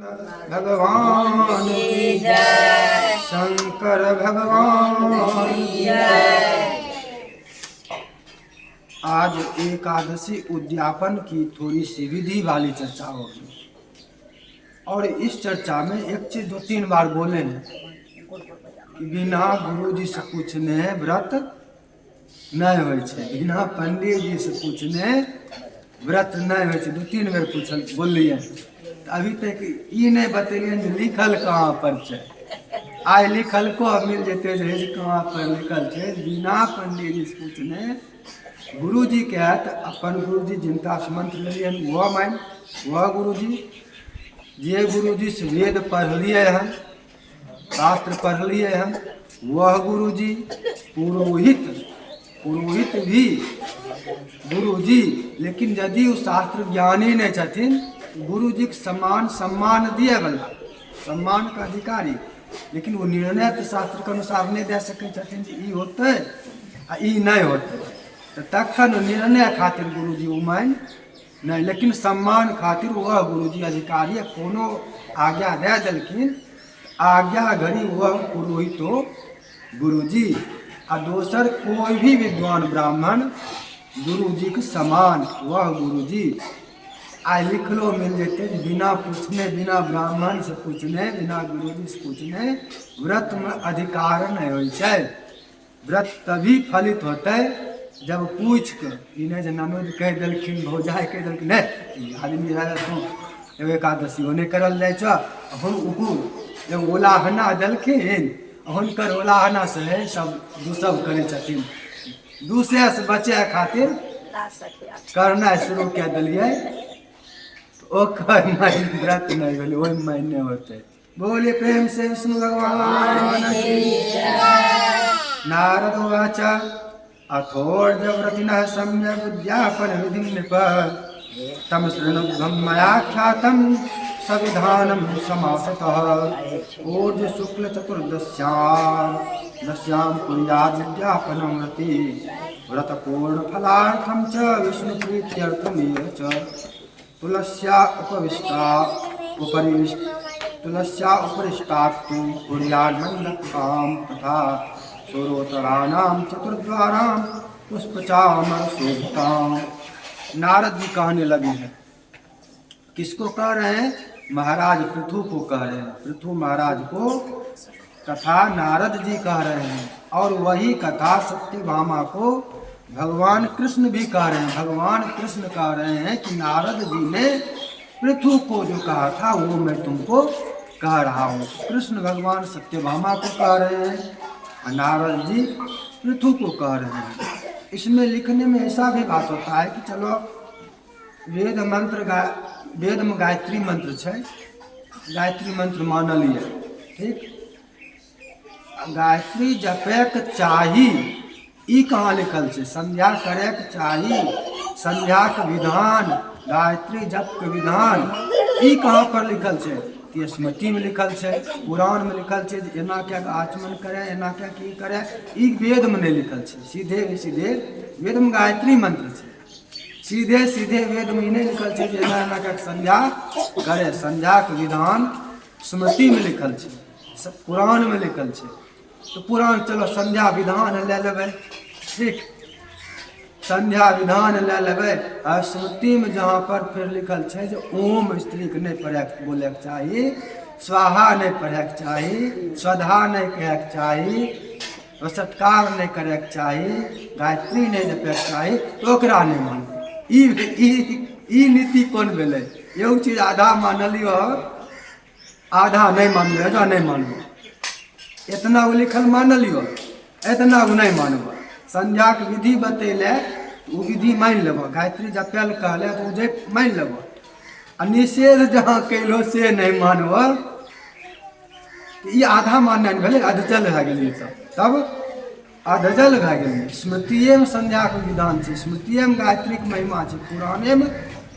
भगवान की जय, शंकर भगवान की जय। आज एकादशी उद्यापन की थोड़ी सी विधि वाली चर्चा होगी और इस चर्चा में एक चीज 2-3 बार बोले हैं कि बिना गुरु जी से पूछने व्रत नहीं होय छे, बिना पंडित जी से पूछने व्रत नहीं होय छे। 2-3 बेर पूछल बोलिए, अभी तक ई नहीं बतेलिए लिखल कहाँ पर छे। आइ लिखल को मिल जेते जे कहाँ पर लिखल छे। बिना पंडित जी से पूछने गुरु जी के अपन गुरु जी जिनका मंत्र लिए वह मान, वह गुरु जी जे गुरु जी से वेद पढ़लिए हैं, शास्त्र पढ़लिए हैं, वह गुरु जी। पुरोहित भी गुरु जी, लेकिन यदि वो शास्त्र ज्ञानी नहीं छथिन, गुरु जी के सम्मान दिए वाला, सम्मान का अधिकारी, लेकिन वो निर्णय तो शास्त्र के अनुसार नहीं दे सके छथिन जे ई होते आ ई नहीं होते, तो तखन निर्णय खातिर गुरु जी उमान नहीं, लेकिन सम्मान खातिर वह गुरु जी अधिकारी कोनो आज्ञा दे देलखिन, आज्ञा घड़ी वह पुरोहित हो गुरु जी। आ दोसर कोई भी विद्वान ब्राह्मण गुरु जी के समान वह गुरु जी। आई लिखलो मिल जेते बिना पूछने, बिना ब्राह्मण से पूछने, बिना गुरु जी से पूछने व्रत में अधिकार नहीं होय छै। व्रत तभी फलित होते जब पूछ के, इन्हें जे ननद कह देलखिन, भौजाई कह देलखिन नहीं आदमी रह तो एकादशी होने करल जाए छ, हम उकुल जब ओलाहना देलखिन, हुनकर ओलाहना से सब करे छथिन। दूसरे से बचे खातिर करना शुरू कह दिलिए, ओकर माइन व्रत नहीं भेलै, ओहि मायने होते। बोलिए प्रेम से विष्णु भगवान की जय। नारद उवाच अथोर्जव्रतिनः सम्यक् उद्यापन विधिं नृप तम शृणुध्वं मया ख्यातं सविधानं समासतः। ऊर्ज शुक्ल चतुर्दश्यां कुर्याद् विद्यापनं रति व्रत पूर्ण फलार्थं च विष्णु प्रीत्यर्थमेव च। तुलस्या उपरिष्टास्तु कुर्यान्मन्दकां तथा सोरोतराणां चतुर्द्वारां पुष्पचामर शोभितां। नारद जी कहने लगे हैं, किसको कह रहे हैं? महाराज पृथु को कह रहे हैं, पृथु महाराज को कथा नारद जी कह रहे हैं। और वही कथा सत्यभामा को भगवान कृष्ण भी कह रहे हैं। भगवान कृष्ण कह रहे हैं कि नारद जी ने पृथु को जो कहा था वो मैं तुमको कह रहा हूँ। कृष्ण भगवान सत्यभामा को कह रहे हैं, नारद जी पृथु को कह रहे हैं। इसमें लिखने में ऐसा भी बात होता है कि चलो वेद में गायत्री मंत्र है, गायत्री मंत्र मानलिए, ठीक, गायत्री जपैक चाही, ई कहाँ लिखल है? संध्या करे के चाही, संध्या के विधान, गायत्री जप के विधान, ई कहाँ पर लिखल है? कि स्मृति में लिखल है, पुराण में लिखल है, एना क्या आचमन करे, एना क्या की करे, ई वेद में नहीं लिखल है। सीधे वेद में गायत्री मंत्र है, सीधे वेद में नहीं लिखल है जे एना क्या संध्या करे। संध्या के विधान स्मृति में लिखल है, पुराण में लिखल है। तो पुराण चलो संध्या विधान ले लेबै, ठीक, संध्या विधान ले लेबै। और स्मृति में जहाँ पर फिर लिखल है जो ओम स्त्री के नहीं पढ़े बोले के चाहिए, स्वाहा नहीं पढ़े के चाहिए, स्वधा नहीं कहे के चाहिए, सत्कार नहीं करे के चाहिए, गायत्री नहीं जपे के चाहिए, तो ओकरा नहीं मानबै। ई नीति कौन भेलै? एगो चीज आधा मानलियो, आधा नहीं मानबै, जो नहीं मानबै। इतना वो लिखल मान लियो, इतना वो नहीं मानब। संध्या के विधि बतैले वो विधि मान लेब, गायत्री जपैल कहले तो वो जे मान लेब, आ निषेध जहाँ कैलो से नहीं मानब, ई आधा मानने भेलै, अधजल भए गेलै। तब अधजल भए गेलै। स्मृतिए में संध्या के विधान छै, स्मृतिए में गायत्री के महिमा छै, पुराणे में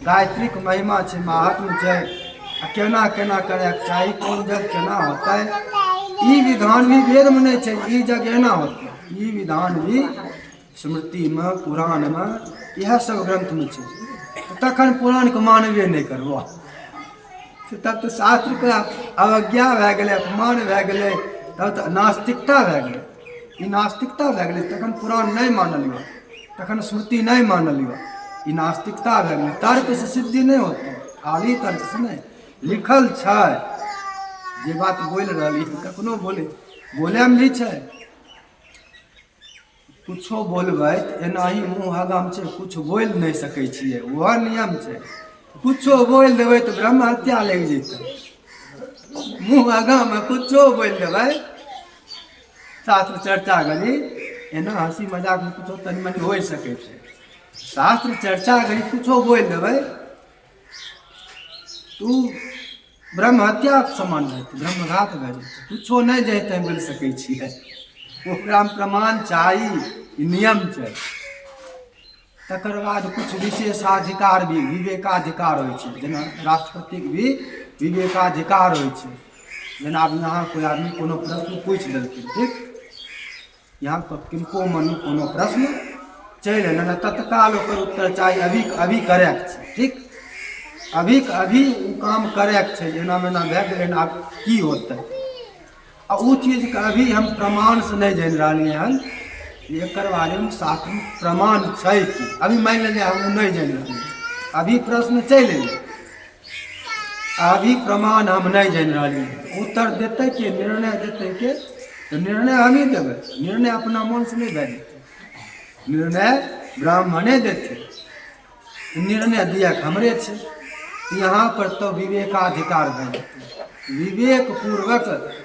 गायत्री के महिमा छै, महात्म छै, केना केना करे के चाही, कौन जग केना होता है, ई विधान भी वेद में नहीं है। ई जग एना होता, ई विधान भी स्मृति में, पुराण में, यह सब ग्रंथ में है। तखन पुराण को मानबे नहीं करबो, तब तो शास्त्र का अवज्ञा भए गेलै, अपमान भए गेलै, तब तऽ नास्तिकता भए गेलै। ई नास्तिकता भए गेलै। तखन पुराण नहि मानल यऽ, तखन स्मृति नहि मानल यऽ, ई नास्तिकता भए गेलै। तर्क से सिद्धि नहि होतै, खाली तर्क से नहीं। लिखल छै जे बात बोल रही कखनो बोलेमे भी छै। कुछो बोलबै तऽ एना ही मुँह आगाम छै, कुछ बोल नहीं सकै छियै, वह नियम छै। कुछो बोल देबै तऽ ब्रह्म हत्या लग जेतै। मुँह आगाम में कुछो बोल देबै, शास्त्र चर्चा घड़ी एना हंसी मजाक में कुछो तनी मनी हो सकै छै। शास्त्र चर्चा घड़ी कुछो बोल देबै तू ब्रह्म हत्या समान रहतै, ब्रह्मघात भए जेतै। कुछो नहीं जैते बोल सकै छियै, ओकरा में प्रमाण चाही, ई नियम छै। तकर बाद कुछ विशेषाधिकार भी, विवेकाधिकार होइ छै। जेना राष्ट्रपतिके भी विवेकाधिकार होइ छै। जेना अब यहाँ कोई आदमी कोनो प्रश्न पूछ देलखिन, ठीक, यहाँ पर किनको मन कोनो प्रश्न चलि एलै, तत्काल ओकर उत्तर चाही, अभी अभी करैके छै, ठीक, अभी अभी ओ काम करैके छै। एना में एना भए गेलै, आब की होतै, आ ओ चीजके अभी हम प्रमाण से नहीं जानि रहलियै हन, एकर बारे में शास्त्र में प्रमाण छै कि। अभी मान लिया हम नहीं जानि रहलियै, अभी प्रश्न चलि एलै, अभी प्रमाण हम नहीं जानि रहलियै, उत्तर देते के, निर्णय देते के, तो निर्णय हम ही देबै। निर्णय अपना मन से नहीं भए जेतै, निर्णय ब्राह्मणे देते, निर्णय दिया हमरे छै। यहाँ पर तो विवेकाधिकार भए जेतै, विवेक पूर्वक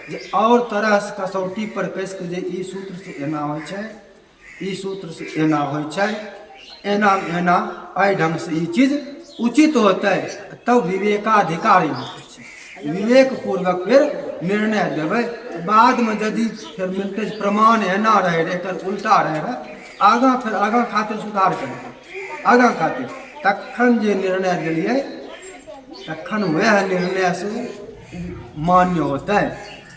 जे और तरह से कसौटी पर कस के जे ई सूत्र से एना होइ छै, ई सूत्र से एना होइ छै, एना एना एहि ढंग से ई चीज उचित होतै, तब विवेकाधिकार होते छै। विवेक पूर्वक फिर निर्णय देबै। बाद में यदि फिर मिलते प्रमाण एना रहे, एकर उल्टा रहे, आगाँ फिर आगाँ खातिर सुधार करबै, आगाँ खातिर तखन जे निर्णय दिलियै, तखन वह निर्णय से मान्य होता है।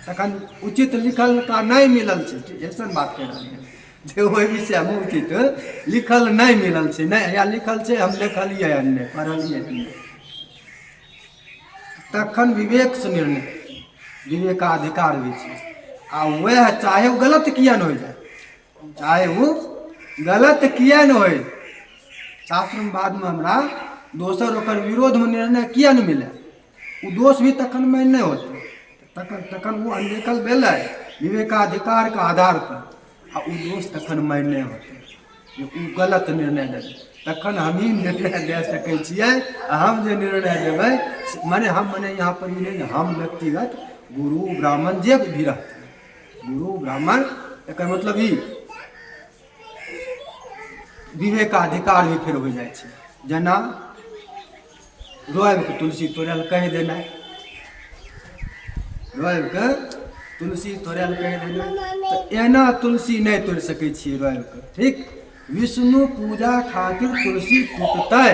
तखन उचित लिखल का नहीं मिलल छै, ऐसा बात कह रहे हैं जे ओहि विषय में उचित लिखल नहीं मिलल छै, नहीं या लिखल छै हम देखलिए नहीं पढ़लिए नहीं, तखन विवेक से निर्णय, विवेकाधिकार भी छै। आ वह चाहे वो गलत किया न हो जाए, चाहे वो गलत किया न हो, शास्त्र में बाद में हमरा दोसर ओकर विरोध में निर्णय किया न मिले, वो दोष भी तखन में नहीं होते, तखन वो अनदेखल भेलै विवेकाधिकार के आधार पर, आ वो दोष तखन में नहीं होते, वो गलत निर्णय देबै। तखन हम ही निर्णय दे सकै छियै, हम जे निर्णय देबै माने हम माने यहाँ पर ही नहीं, हम व्यक्तिगत गुरु ब्राह्मण जे भी रहते, गुरु ब्राह्मण एकर मतलब ही विवेकाधिकार भी फिर हो जाए छै। जेना रोआब के तुलसी तोड़ै लए कहि देना, रोआब के तुलसी तोड़ै लए कहि देना, तो एना तुलसी नहीं तोड़ सकै छियै रोआब के, ठीक। विष्णु पूजा खातिर तुलसी टूटतै,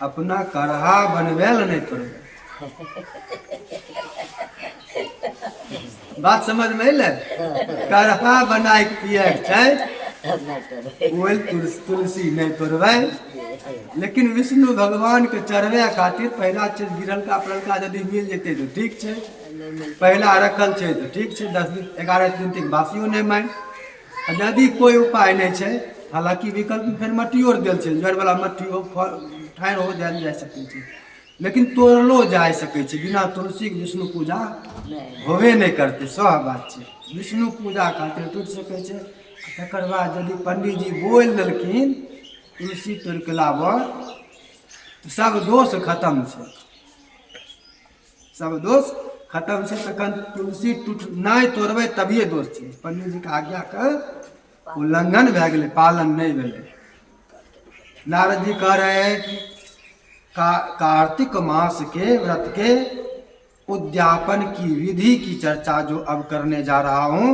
अपना करहा बनबै लए नहीं तोड़बै। बात समझ में अयलै? करहा बनाए के पिए छै, तुलसी नहीं तोड़बै। लेकिन विष्णु भगवान के चढ़बै खातिर पहला चीज गिरलका पड़लका यदि मिल जेतै तो ठीक छै, पहला रखल छै तो ठीक छै, 10 दिन 11 दिन तक बासियो नहीं मान। यदि कोई उपाय नहीं छै, हालांकि विकल्प फिर मट्टियो देल छै, जड़ वाला मट्टियो ठाढ़ हो जायल जा सकै छै, लेकिन तोड़लो जा सकै छै। बिना तुलसी के विष्णु पूजा होबे नहीं करते, सह बात छै। विष्णु पूजा खातिर टूट सकै छै। तकर बाद यदि पंडित जी बोल देलखिन तुलसी तोड़ के लाबऽ, तो सब दोष खत्म छै, सब दोष खत्म छै। तखन तुलसी नहीं तोड़बै तभिए दोष छै, पंडित जी के आज्ञा के उल्लंघन भए गेलै, पालन नहीं भेलै। नारद जी कह रहे हैं कि कार्तिक मास के व्रत के उद्यापन की विधि की चर्चा जो अब करने जा रहा हूँ,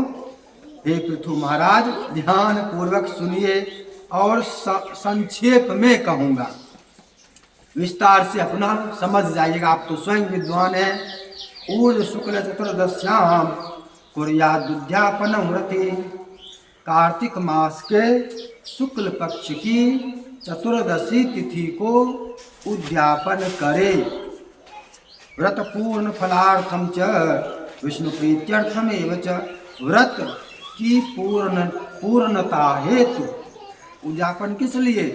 हे पृथु महाराज ध्यान पूर्वक सुनिए और संक्षेप में कहूँगा, विस्तार से अपना समझ जाइएगा। आप तो स्वयं विद्वान हैं। ऊर्ज शुक्ल चतुर्दश्याम कुर्याद उद्यापनम व्रते, कार्तिक मास के शुक्ल पक्ष की चतुर्दशी तिथि को उद्यापन करे। व्रत पूर्ण फलार्थम च विष्णु प्रीत्यर्थमेव च। व्रत की पूर्णता हेतु, उद्यापन किस लिए?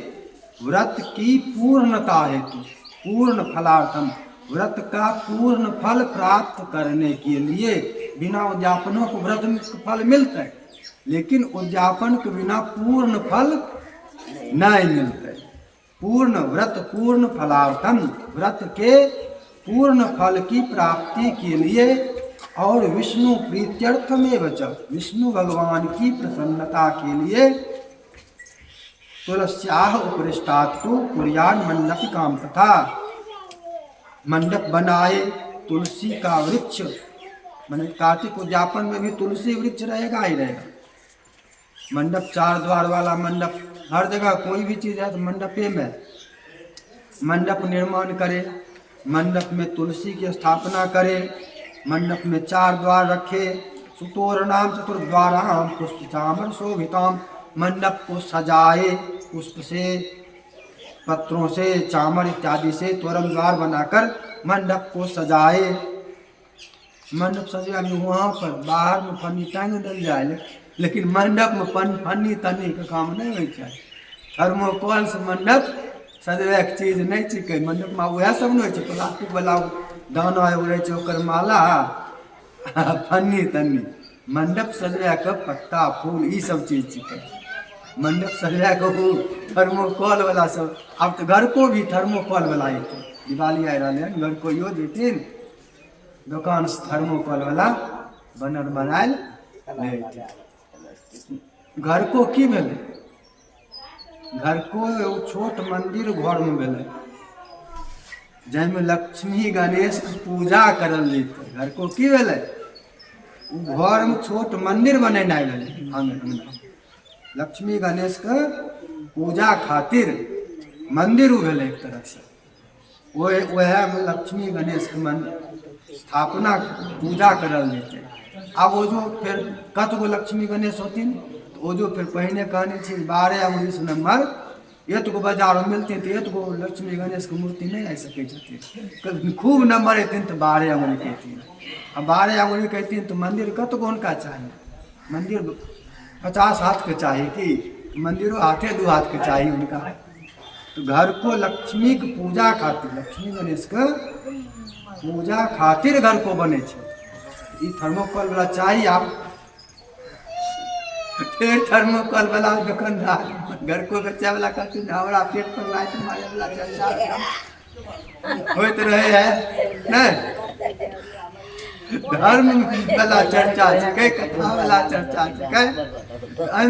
व्रत की पूर्णता हेतु, पूर्ण फलार्थम, व्रत का पूर्ण फल प्राप्त करने के लिए। बिना उद्यापनों को व्रत में फल मिलता है, लेकिन उद्यापन के बिना पूर्ण फल नहीं मिलता है। पूर्ण व्रत पूर्ण फलार्थम, व्रत के पूर्ण फल की प्राप्ति के लिए और विष्णु प्रीत्यर्थमेव च, विष्णु भगवान की प्रसन्नता के लिए। तुलस्याः उपरिष्टात्तु कुर्यान् मंडपिकां तथा, मंडप बनाए तुलसी का वृक्ष, मैंने कार्तिक उद्यापन में भी तुलसी वृक्ष रहेगा ही रहेगा। मंडप 4 द्वार वाला मंडप, हर जगह कोई भी चीज़ है तो मंडपे में मंडप निर्माण करे, मंडप में तुलसी की स्थापना करे, मंडप में 4 द्वार रखे। सुतोरणाम चतुर्द्वाराम पुष्प चामर शोभिताम, मंडप को सजाए पुष्प से, पत्रों से, चामर इत्यादि से तोरण द्वार बनाकर मंडप को सजाए। मंडप सजा में वहाँ पर बाहर में फन्नी टांग डल जाए, लेकिन मंडप में फन्नी तन्नी का काम नहीं हो चाहिए। थर्मोकोल से मंडप सजवे के चीज नहीं छिके। मंडप में वह सब नहीं हो, प्लास्टिक वाला दाना उड़े ओकर माला फन्नी तन्नी। मंडप सजवे के पत्ता फूल ई सब चीज छिके। मंडप सजवे के वो थर्मोकोल वाला सब। अब तो घर को भी थर्मोकोल वाला है, दिवाली आ रहा है, घर को यो देते दुकान से थर्मोकोल वाला बनल बनायल ले। घर को की भेले? घर को एगो छोट मंदिर घर में भेले, जैमे लक्ष्मी गणेश की पूजा करल जेते। घर को की भेले? घर में छोट मंदिर बनेनाइ भेले आंगन। लक्ष्मी गणेश के पूजा खातिर मंदिर भेले एक तरह से। वह में लक्ष्मी गणेश के स्थापना पूजा करल जेते। अब वो जो फिर कतगो लक्ष्मी गणेश होतीन, तो वो जो फिर पहने कहने छे 12 नंबर एक गो बाजार में मिलते तो एक गो लक्ष्मी गणेश की मूर्ति नहीं आ सके छथिन। खूब नंबर अथिन तो 12 अंगुली कहतीन। अब 12 अंगुली कहतीन तो मंदिर कतगो उनका चाहिए? मंदिर 50 हाथ के चाहिए कि मंदिरों हाथे 2 हाथ के चाहिए उनका। तो घर को लक्ष्मी की पूजा खातिर, लक्ष्मी गणेश के पूजा खातिर घर को बने छे। ई थर्मोकोल वाला चाहिए। आप फिर थर्मोकोल वाला दुकानदार घर को बच्चा वाला कहते हैं हमारा पेट पर लाइट मारे वाला चर्चा होते रहे है नहीं। धर्म वाला चर्चा है, कथा वाला चर्चा है,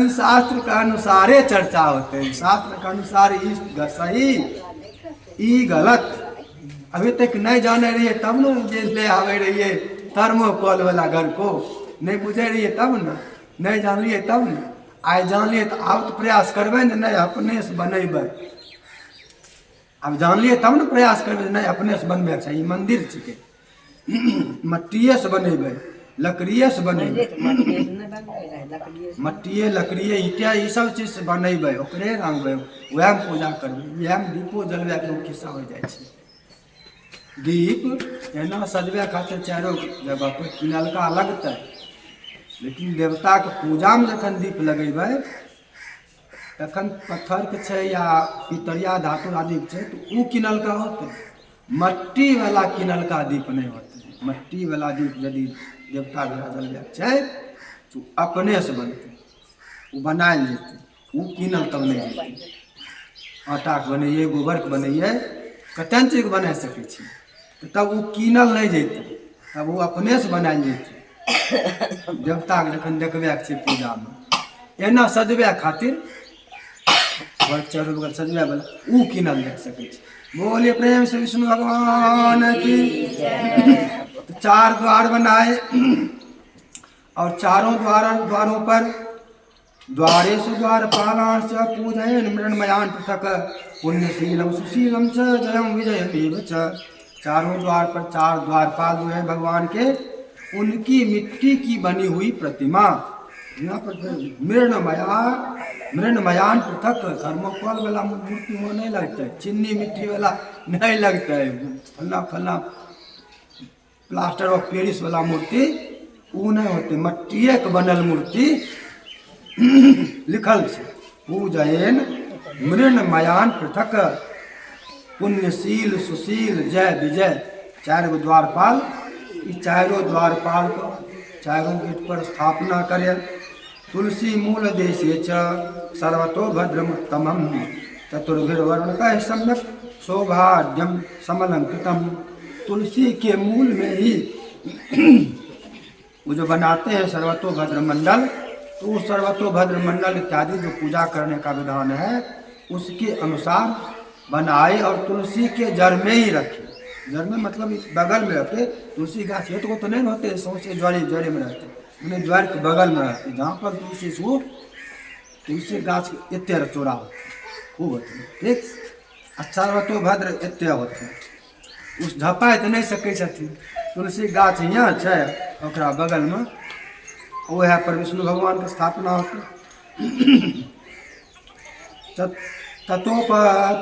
शास्त्र के अनुसारे चर्चा होते हैं। शास्त्र के अनुसार ई सही ई गलत अभी तक नहीं जाने रहिए तब न जे ले आवे रहिए थर्मोकोल वाला घर को। नहीं बुझे रहिए तब न, नहीं जानलिए तब न। आइ जानलिए तो आप तो प्रयास करबे न, नहीं अपने से बनेबे। अब जानलिए तब न प्रयास करबे, नहीं अपने से बनबे चाहिए। मंदिर छिके, मट्टिए से बनेबे, लकड़िए से बनेबे, मट्टिए लकड़िए ईटा ई सब चीज से बनेबे, ओकरे रंगबे, वएह में पूजा करबे। इएह में दीपो जलबे के खिस्सा हो जाए छे। दीप एना सजबे खातिर 4 जगह पर किनलका लगतै, लेकिन देवता के पूजा में जखन दीप लगेबै तखन पत्थर के छै या पितरिया धातु आदि के छै तो उ किनलका होतै। मट्टी वाला किनलका दीप नहीं होतै। मट्टी वाला दीप यदि देवता भिड़ा जलबे छै तो अपने से बनतै, वो बनायल जेतै, वो किनल तब नहीं जेतै। आटा के बनैये, गोबर के बनैये, कतेक चीज बना सकै छी, तब वो कीनल नहीं जेतै, तब वो अपने से बनायल जेतै। देवता के जखन देखबे के छै पूजा में एना सजबे खातिर सजबे वाला ऊ कीनल जा सकै छै। बोलिए प्रेम से विष्णु भगवान की। तो 4 द्वार बनाए और चारों द्वारों पर द्वारेषु द्वारपालान् च पूजयन् मृण्मयान् पृथक् पुण्यशीलं सुशीलं च जयं विजयमेव च। चारों द्वार पर 4 द्वारपाल जो है भगवान के, उनकी मिट्टी की बनी हुई प्रतिमा। यहाँ पर मृण्मयान पृथक, थर्मोकोल वाला मूर्ति वो नहीं लगता है, चीनी मिट्टी वाला नहीं लगता है, फल्ला फल्ला प्लास्टर ऑफ पेरिस वाला मूर्ति ऊ नहीं होते, मट्टिए के बनल मूर्ति लिखल छै पूजयन मृणमयान पृथक पुण्यशील सुशील जय विजय। 4 गो द्वारपाल, ई 4 द्वारपाल को 4 गेट पर स्थापना करे। तुलसी मूल देशे च सर्वतो भद्रमुत्तमम् चतुर्भिर्वर्णकैः सम्यक सौभाग्यम समलंकृतम। तुलसी के मूल में ही वो जो बनाते हैं सर्वतोभद्र मंडल, तो उस सर्वतोभद्र मंडल इत्यादि जो पूजा करने का विधान है उसके अनुसार बनाए और तुलसी के जड़ में ही रखे। जड़ में मतलब बगल में रखे। तुलसी गाछ ये तो नहीं होते सौंसे जड़े में रहते, उन्हें जड़ के बगल में रहते, जहाँ पर तुलसी सूख तुलसी गाछ एते चौड़ा होते खूब होते, ठीक। सर्वतोभद्र एते होते, उस झपाइत नहीं सकै छथिन। तुलसी गाछ यहाँ छै, ओकरा बगल में वह पर विष्णु भगवान के स्थापना होती।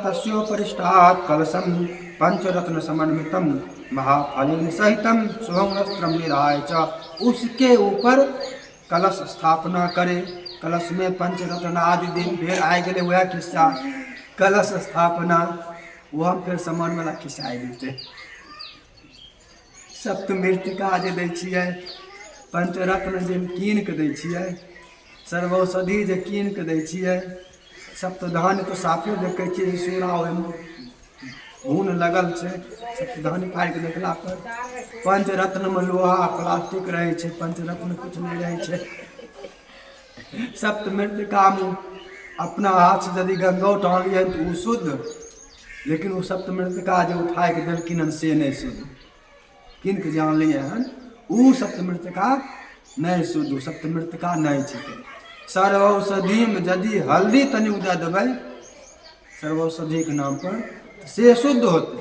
तस्योपरिष्टात् कलशम पंचरत्न समन्वितम महाफलेन सहितम शुभम वस्त्रम निधाय च। उसके ऊपर कलश स्थापना करे। कलश में पंचरत्न आदि दिन फिर आए गए वह किस्सा कलश स्थापना, वह फिर समान वाला खिस्सा आए देते। सप्तमृतिका जे दै छियै, पंचरत्न जे कीन के दै छियै, सर्वौषधि जे कीन के दै छियै, सप्तधान्य तो साफे देखै छियै सूरा ओहिमे घून लगल छै। सप्तधान्य फाड़ि के देखला पर पंचरत्न में लोहा प्लास्टिक रहै छै, पंचरत्न कुछ नहीं रहै छै। सप्तमृतिका में अपना हाथ से यदि गंगा उठालिए तो वो शुद्ध, लेकिन वो सप्तमृतिका जो उठा के देलखिन हन से नहीं शुद्ध। किन के जान लिए हन वो सप्तमृतिका नहीं शुद्ध, सप्तमृतिका नहीं छिकै। सर्वौषधि में यदि हल्दी तनि दे देबै सर्वौषधि के नाम पर से शुद्ध होते।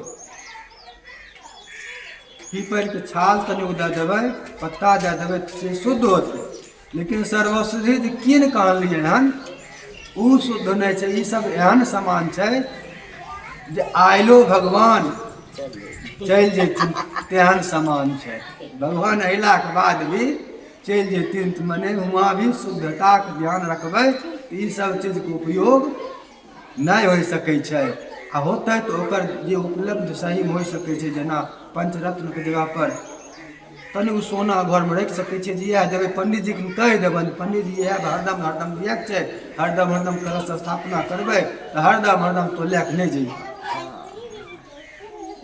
पीपल के छाल तनि दे देबै, पत्ता दे देबै से शुद्ध होते। लेकिन सर्वौषधि कीन के आनलिए हन ऊ शुद्ध नहीं छै। ई सब एहन सामान छै जे आइलो भगवान चल जेथिन तेहन सामान छै। भगवान अला के बाद भी चल जेथिन तो मने वहाँ भी शुद्धता के ध्यान रखबै तो ई सब चीज के उपयोग नहीं हो सकै छै। आ होतै तो ओकर जे उपलब्ध सही में हो सकै छै, जेना पंचरत्न के जगह पर तनि ओ सोना घर में रख सकै छियै जे इएह देबै। पंडित जी के कहि देबनि पंडित जी इएह हरदम हरदम दिएके छै, हरदम हरदम कलश स्थापना करबै तो हरदम तो लैके नहीं जइयै,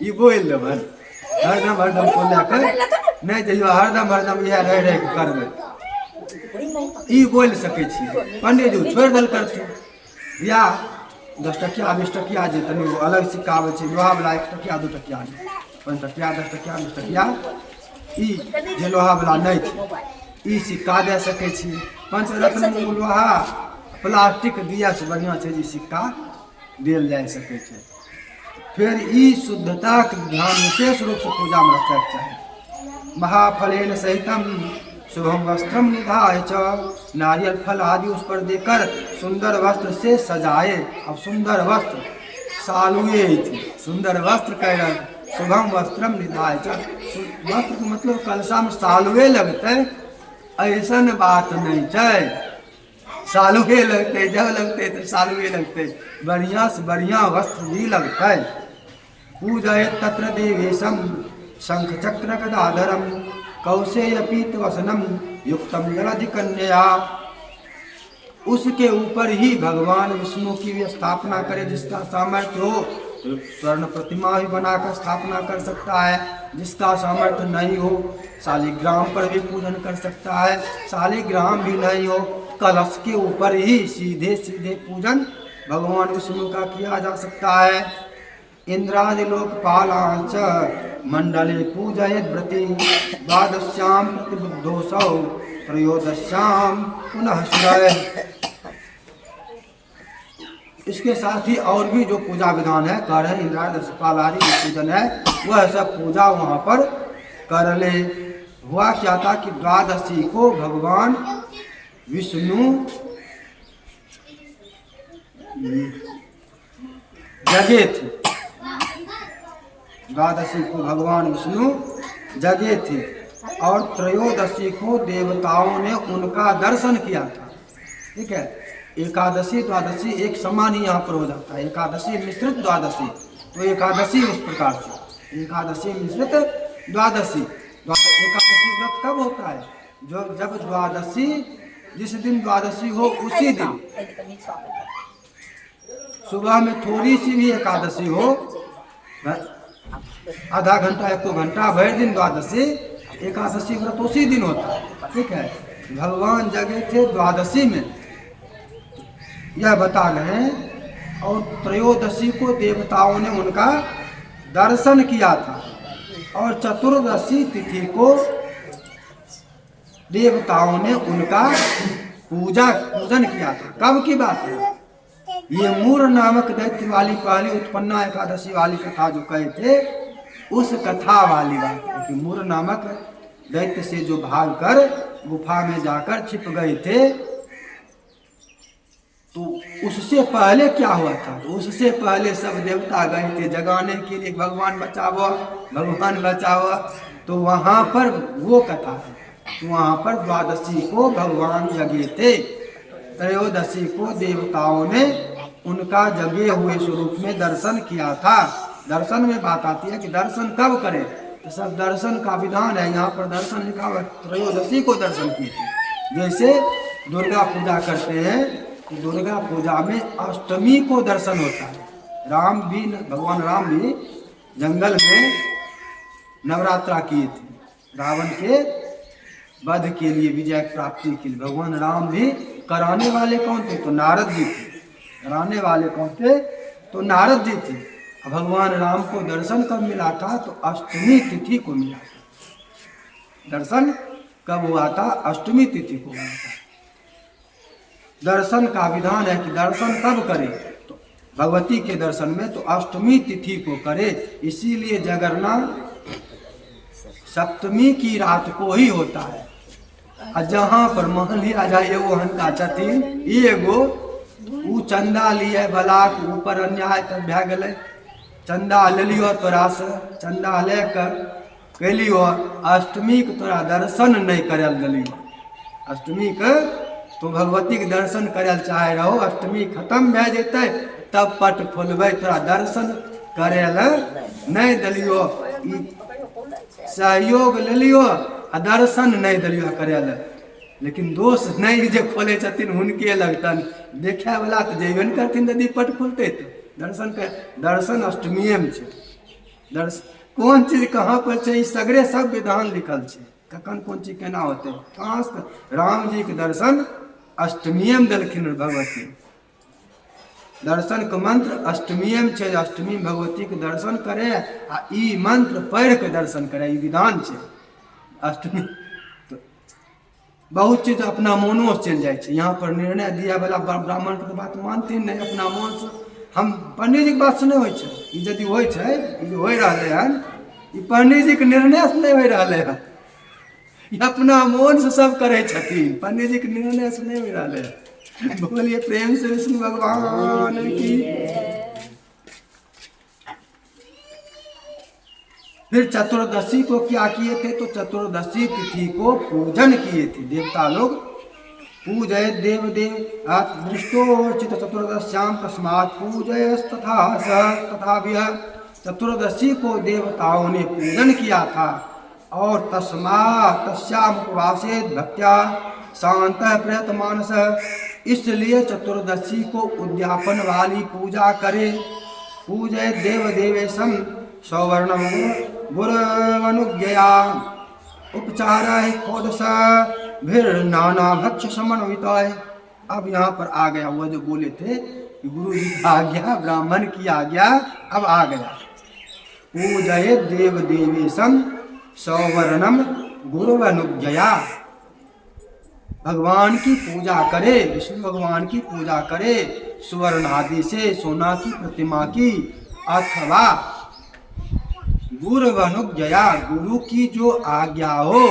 ई बोल देबनि। हरदम तो लैके नहीं जइयो, हरदम इएह रह के करबै, ई बोल सकै छियै। पंडित जी छोड़ि देल करथिन। या 10 टकिया 20 टकिया जे तनि अलग सिक्का आबै छै लोहा वाला, 1 टकिया 2 टकिया 5 टकिया 10 टकिया 20 टकिया, ई जे लोहा वाला नहीं छै ई सिक्का दे सकै छी। पंचरत्न में लोहा प्लास्टिक दिया से बढ़िया छै जे सिक्का देल जा सकै छै। फिर ई शुद्धता के ध्यान विशेष रूप से पूजा में रखना चाहिए। महाफलेन सहितम शुभम वस्त्रम निधाय च। नारियल फल आदि उस पर देकर सुंदर वस्त्र से सजाए। अब सुंदर वस्त्र सालुए थी, सुंदर वस्त्र कह रहे शुभम वस्त्रम निधाय च। वस्त्र के मतलब कलशा में सालुए लगते ऐसा बात नहीं है। सालुए लगते जब लगते तो सालुए लगते, बढ़िया से बढ़िया वस्त्र भी लगते। पूजय तत्र देवेशम शंख चक्र गदाधरम कौशेय पीत वसनम युक्तम जलधि कन्या। उसके ऊपर ही भगवान विष्णु की भी स्थापना करे। जिसका सामर्थ्य हो स्वर्ण प्रतिमा भी बनाकर स्थापना कर सकता है, जिसका सामर्थ्य नहीं हो शालिग्राम पर भी पूजन कर सकता है, शालिग्राम भी नहीं हो कलश के ऊपर ही सीधे सीधे पूजन भगवान विष्णु का किया जा सकता है। इंद्रादि लोकपालांच मंडले पूजयेत् व्रती द्वादश्याम प्रतिबुद्धोऽसौ त्रयोदश्याम पुनः सूरय। इसके साथ ही और भी जो पूजा विधान है कर है, इंद्रादि लोकपाल आदि पूजन है वह सब पूजा वहाँ पर कर ले। हुआ क्या था कि द्वादशी को भगवान विष्णु जगे थे। द्वादशी को भगवान विष्णु जगह थे और त्रयोदशी को देवताओं ने उनका दर्शन किया था। ठीक है, एकादशी द्वादशी एक समान ही यहाँ पर हो जाता है, एकादशी मिश्रित द्वादशी, तो एकादशी उस प्रकार से एकादशी मिश्रित द्वादशी। एकादशी व्रत कब होता है? जो जब द्वादशी, जिस दिन द्वादशी हो उसी दिन सुबह में थोड़ी सी भी एकादशी हो, आधा घंटा 1 घंटा भर दिन द्वादशी, एकादशी व्रत उसी दिन होता है। ठीक है, भगवान जगे थे द्वादशी में, यह बता रहे हैं। और त्रयोदशी को देवताओं ने उनका दर्शन किया था और चतुर्दशी तिथि को देवताओं ने उनका पूजन किया था। कब की बात है? ये मूर नामक दैत्य वाली पहली उत्पन्ना एकादशी वाली कथा जो कहे थे, उस कथा वाली बात है कि मूर नामक दैत्य से जो भागकर गुफा में जाकर छिप गए थे, तो उससे पहले क्या हुआ था? उससे पहले सब देवता गए थे जगाने के लिए, भगवान बचाओ भगवान बचाओ। तो वहाँ पर वो कथा है, तो वहाँ पर द्वादशी को भगवान जगे थे, त्रयोदशी को देवताओं ने उनका जगे हुए स्वरूप में दर्शन किया था। दर्शन में बात आती है कि दर्शन कब करें, तो सब दर्शन का विधान है। यहाँ पर दर्शन लिखा हुआ, त्रयोदशी को दर्शन किए थे। जैसे दुर्गा पूजा करते हैं, दुर्गा पूजा में अष्टमी को दर्शन होता है। भगवान राम भी जंगल में नवरात्रा किए थे, रावण के वध के लिए, विजय प्राप्ति के लिए। भगवान राम भी कराने वाले कौन थे? तो नारद जी थे। कराने वाले कौन थे? तो नारद जी थे। भगवान राम को दर्शन कब मिला था? तो अष्टमी तिथि को मिला था। दर्शन कब हुआ था? अष्टमी तिथि को हुआ था। दर्शन का विधान है कि दर्शन कब करें? तो भगवती के दर्शन में तो अष्टमी तिथि को करे। इसीलिए जागरणा सप्तमी की रात को ही होता है। जहाँ पर मान लिया जाए वो हंता छथिन, एगो उ चंदा लिए बलाक ऊपर अन्याय कर भै गए, चंदा ले लियो तोरा से, चंदा लेकर कैलियो, अष्टमी के तोरा दर्शन नहीं करल दिलियो। अष्टमी के तो भगवती के दर्शन करल चाहे रहो, अष्टमी खत्म भै जेते तब पट खोलबै, तोरा दर्शन करल नहीं दिलियो, सहयोग ले लियो आ दर्शन नहीं दिलियो करल। लेकिन दोष नहीं जे खोले छथिन हुनके लगतन, देखे वाला तो जेबे न करथिन यदि पट खोलते तो। दर्शन अष्टमीए में छै। दर्शन कौन चीज कहाँ पर छै, ई सगरे सब विधान लिखल छै, कखन कौन चीज केना होते। कहाँ से राम जी के दर्शन अष्टमीए में देलखिन भगवती। दर्शन के मंत्र अष्टमीए में छै, अष्टमी में भगवती के दर्शन करे आ ई मंत्र पढ़ के दर्शन करे, ई विधान छै। अष्टमी तो बहुत चीज अपना मोनो से चल जाए छै। यहाँ पर निर्णय दिया वाला ब्राह्मण के बात मानते नहीं, अपना मन से। हम पंडित जी के बात से नहीं होइ छै, ई यदि होइ छै, ई हो रहले हन, ई पंडित जी के निर्णय से नहीं हो रहले हन, ई अपना मन से सब करे छथिन, पंडित जी के निर्णय से नहीं हो रहले हन। बोलिए प्रेम से विष्णु भगवान की। फिर चतुर्दशी को क्या किए थे? तो चतुर्दशी तिथि को पूजन किए थे। देवता लोग पूजय देव देव दृष्टोचित चतुर्दश्याम तस्मात् पूजयस्तथा तथा चतुर्दशी को देवताओं ने पूजन किया था और तस्मात् तस्याम उपवासे भक्त्या शांत प्रयत मानस, इसलिए चतुर्दशी को उद्यापन वाली पूजा करे। पूजय देव देवेशम सौवर्णम गुरुवनुज्ञया उपचार खोदस भीर नाना भक्ष समन्वित। अब यहाँ पर आ गया वो जो बोले थे कि गुरु जी की आज्ञा, ब्राह्मण की आज्ञा, अब आ गया। पूजय देव देवेशम सौवर्णम गुरुवनुज्ञया, भगवान की पूजा करे, विष्णु भगवान की पूजा करे सुवर्ण आदि से, सोना की प्रतिमा की, अथवा गुरुवनुज्ञया, गुरु की जो आज्ञा हो,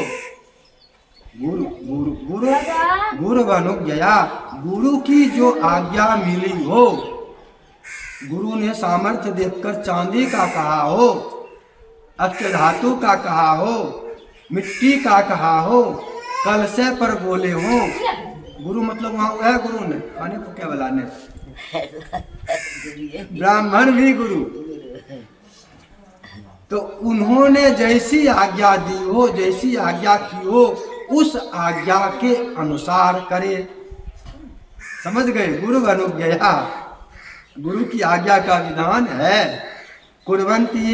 गुरुवनुज्ञया, गुरु की जो आज्ञा मिली हो, गुरु ने सामर्थ्य देखकर चांदी का कहा हो, अष्ट धातु का कहा हो, मिट्टी का कहा हो, कलशे पर बोले हो। गुरु मतलब वहां हुआ है गुरु ने खाने को क्या बनाने, ब्राह्मण भी गुरु। तो उन्होंने जैसी आज्ञा दी हो, जैसी आज्ञा की हो, उस आज्ञा के अनुसार करे। समझ गए? गुरु अनुज्ञया, गुरु की आज्ञा का विधान है। कुर्वन्ति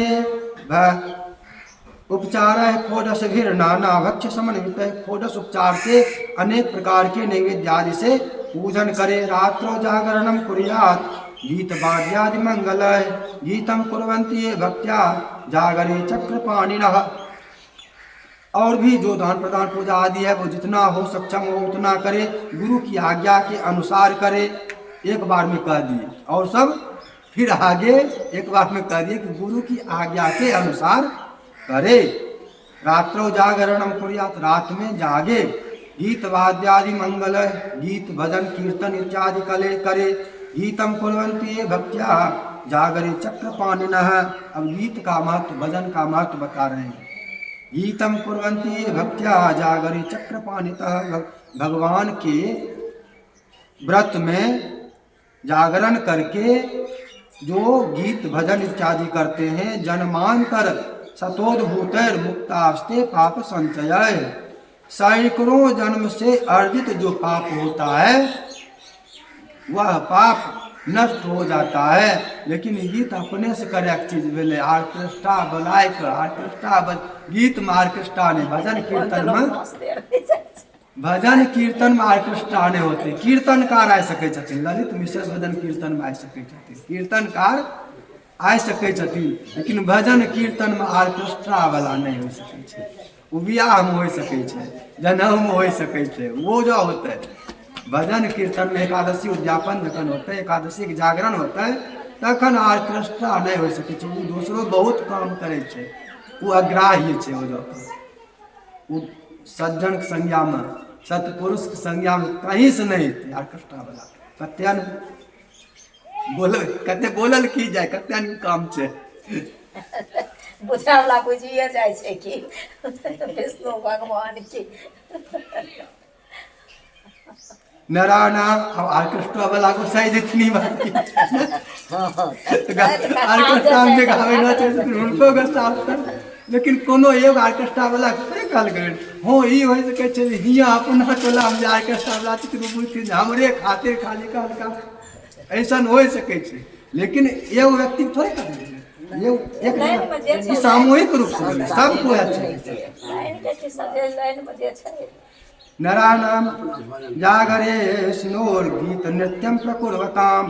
उपचार है षोडश भीर नाना भक्ष्य समन्वित। षोडश उपचार से अनेक प्रकार के नैवेद्य आदि से पूजन करे। रात्रो जागरणम कुर्यात् गीत वाद्यादि मंगल। गीतम कुर्वन्ति भक्त्या जागरे चक्रपाणिनः। और भी जो दान प्रदान पूजा आदि है वो जितना हो सक्षम हो उतना करे, गुरु की आज्ञा के अनुसार करे। एक बार में कह दिए और सब फिर आगे एक बार में कह दिए कि गुरु की आज्ञा के अनुसार करे। रात्रो जागरणम कुर्यात्, रात में जागे। गीत वाद्यादि मंगल, गीत भजन कीर्तन इत्यादि कले करे। गीतम कुर्वन्ति भक्त्या जागरे चक्रपाणिनः। अब गीत का महत्व, भजन का महत्व बता रहे हैं। गीतम कुर्वन्ति भक्त्या जागरे चक्रपाणितः। भगवान के व्रत में जागरण करके जो गीत भजन इत्यादि करते हैं, जन्मांतर सतोद्भूतैर मुक्तास्ते पाप संचय। सैकड़ों जन्म से अर्जित जो पाप होता है वह पाप नष्ट हो जाता है। लेकिन गीत अपने से करे एक चीज बोले आर्केस्ट्रा बुलाए कर, आर्केस्ट्रा गीत में आर्केस्ट्रा ने, भजन कीर्तन में आर्केस्ट्रा ने होते। कीर्तनकार आ सके छथिन, ललित मिश्र भजन कीर्तन में आ सके छथिन, कीर्तनकार आ सके छथिन, लेकिन भजन कीर्तन में आर्केस्ट्रा वाला नहीं हो सके छै। वो बियाह में हो सके छै, जनऊ में हो सके छै, वो जो होता है भजन कीर्तन में एकादशी उद्यापन जखन होता है, एकादशी के जागरण होता है, तखन आर्केस्ट्रा नहीं हो सके छै। वो दूसरो बहुत काम करे छै, वो अग्राह्य छै। वो सज्जन के संज्ञा में, सतपुरुष के संज्ञा में कहीं से नहीं थे आर्केस्ट्रा वाला। कत्यान बोल कते बोलल की जाए, कत्यान काम छै बुझा वाला बुझिए जाए छै कि विष्णु भगवान की नारायण। अब आर्केस्ट्रा वाला को सही जितनी बात की आर्केस्ट्रा में गावे ना चाहिए तो उनको गस्सा, लेकिन कोनो एगो आर्केस्ट्रा वाला के कहल गए हो ई होय सके छै हिया अपना टोला में आर्केस्ट्रा वाला चित्र बुझ हमरे खातिर खाली का ऐसा हो सके छै। लेकिन एगो व्यक्ति थोड़े कर ये एक सामूहिक रूप से सबको नारायण। जागरे स्नोर गीत नृत्यम प्रकुर्वताम।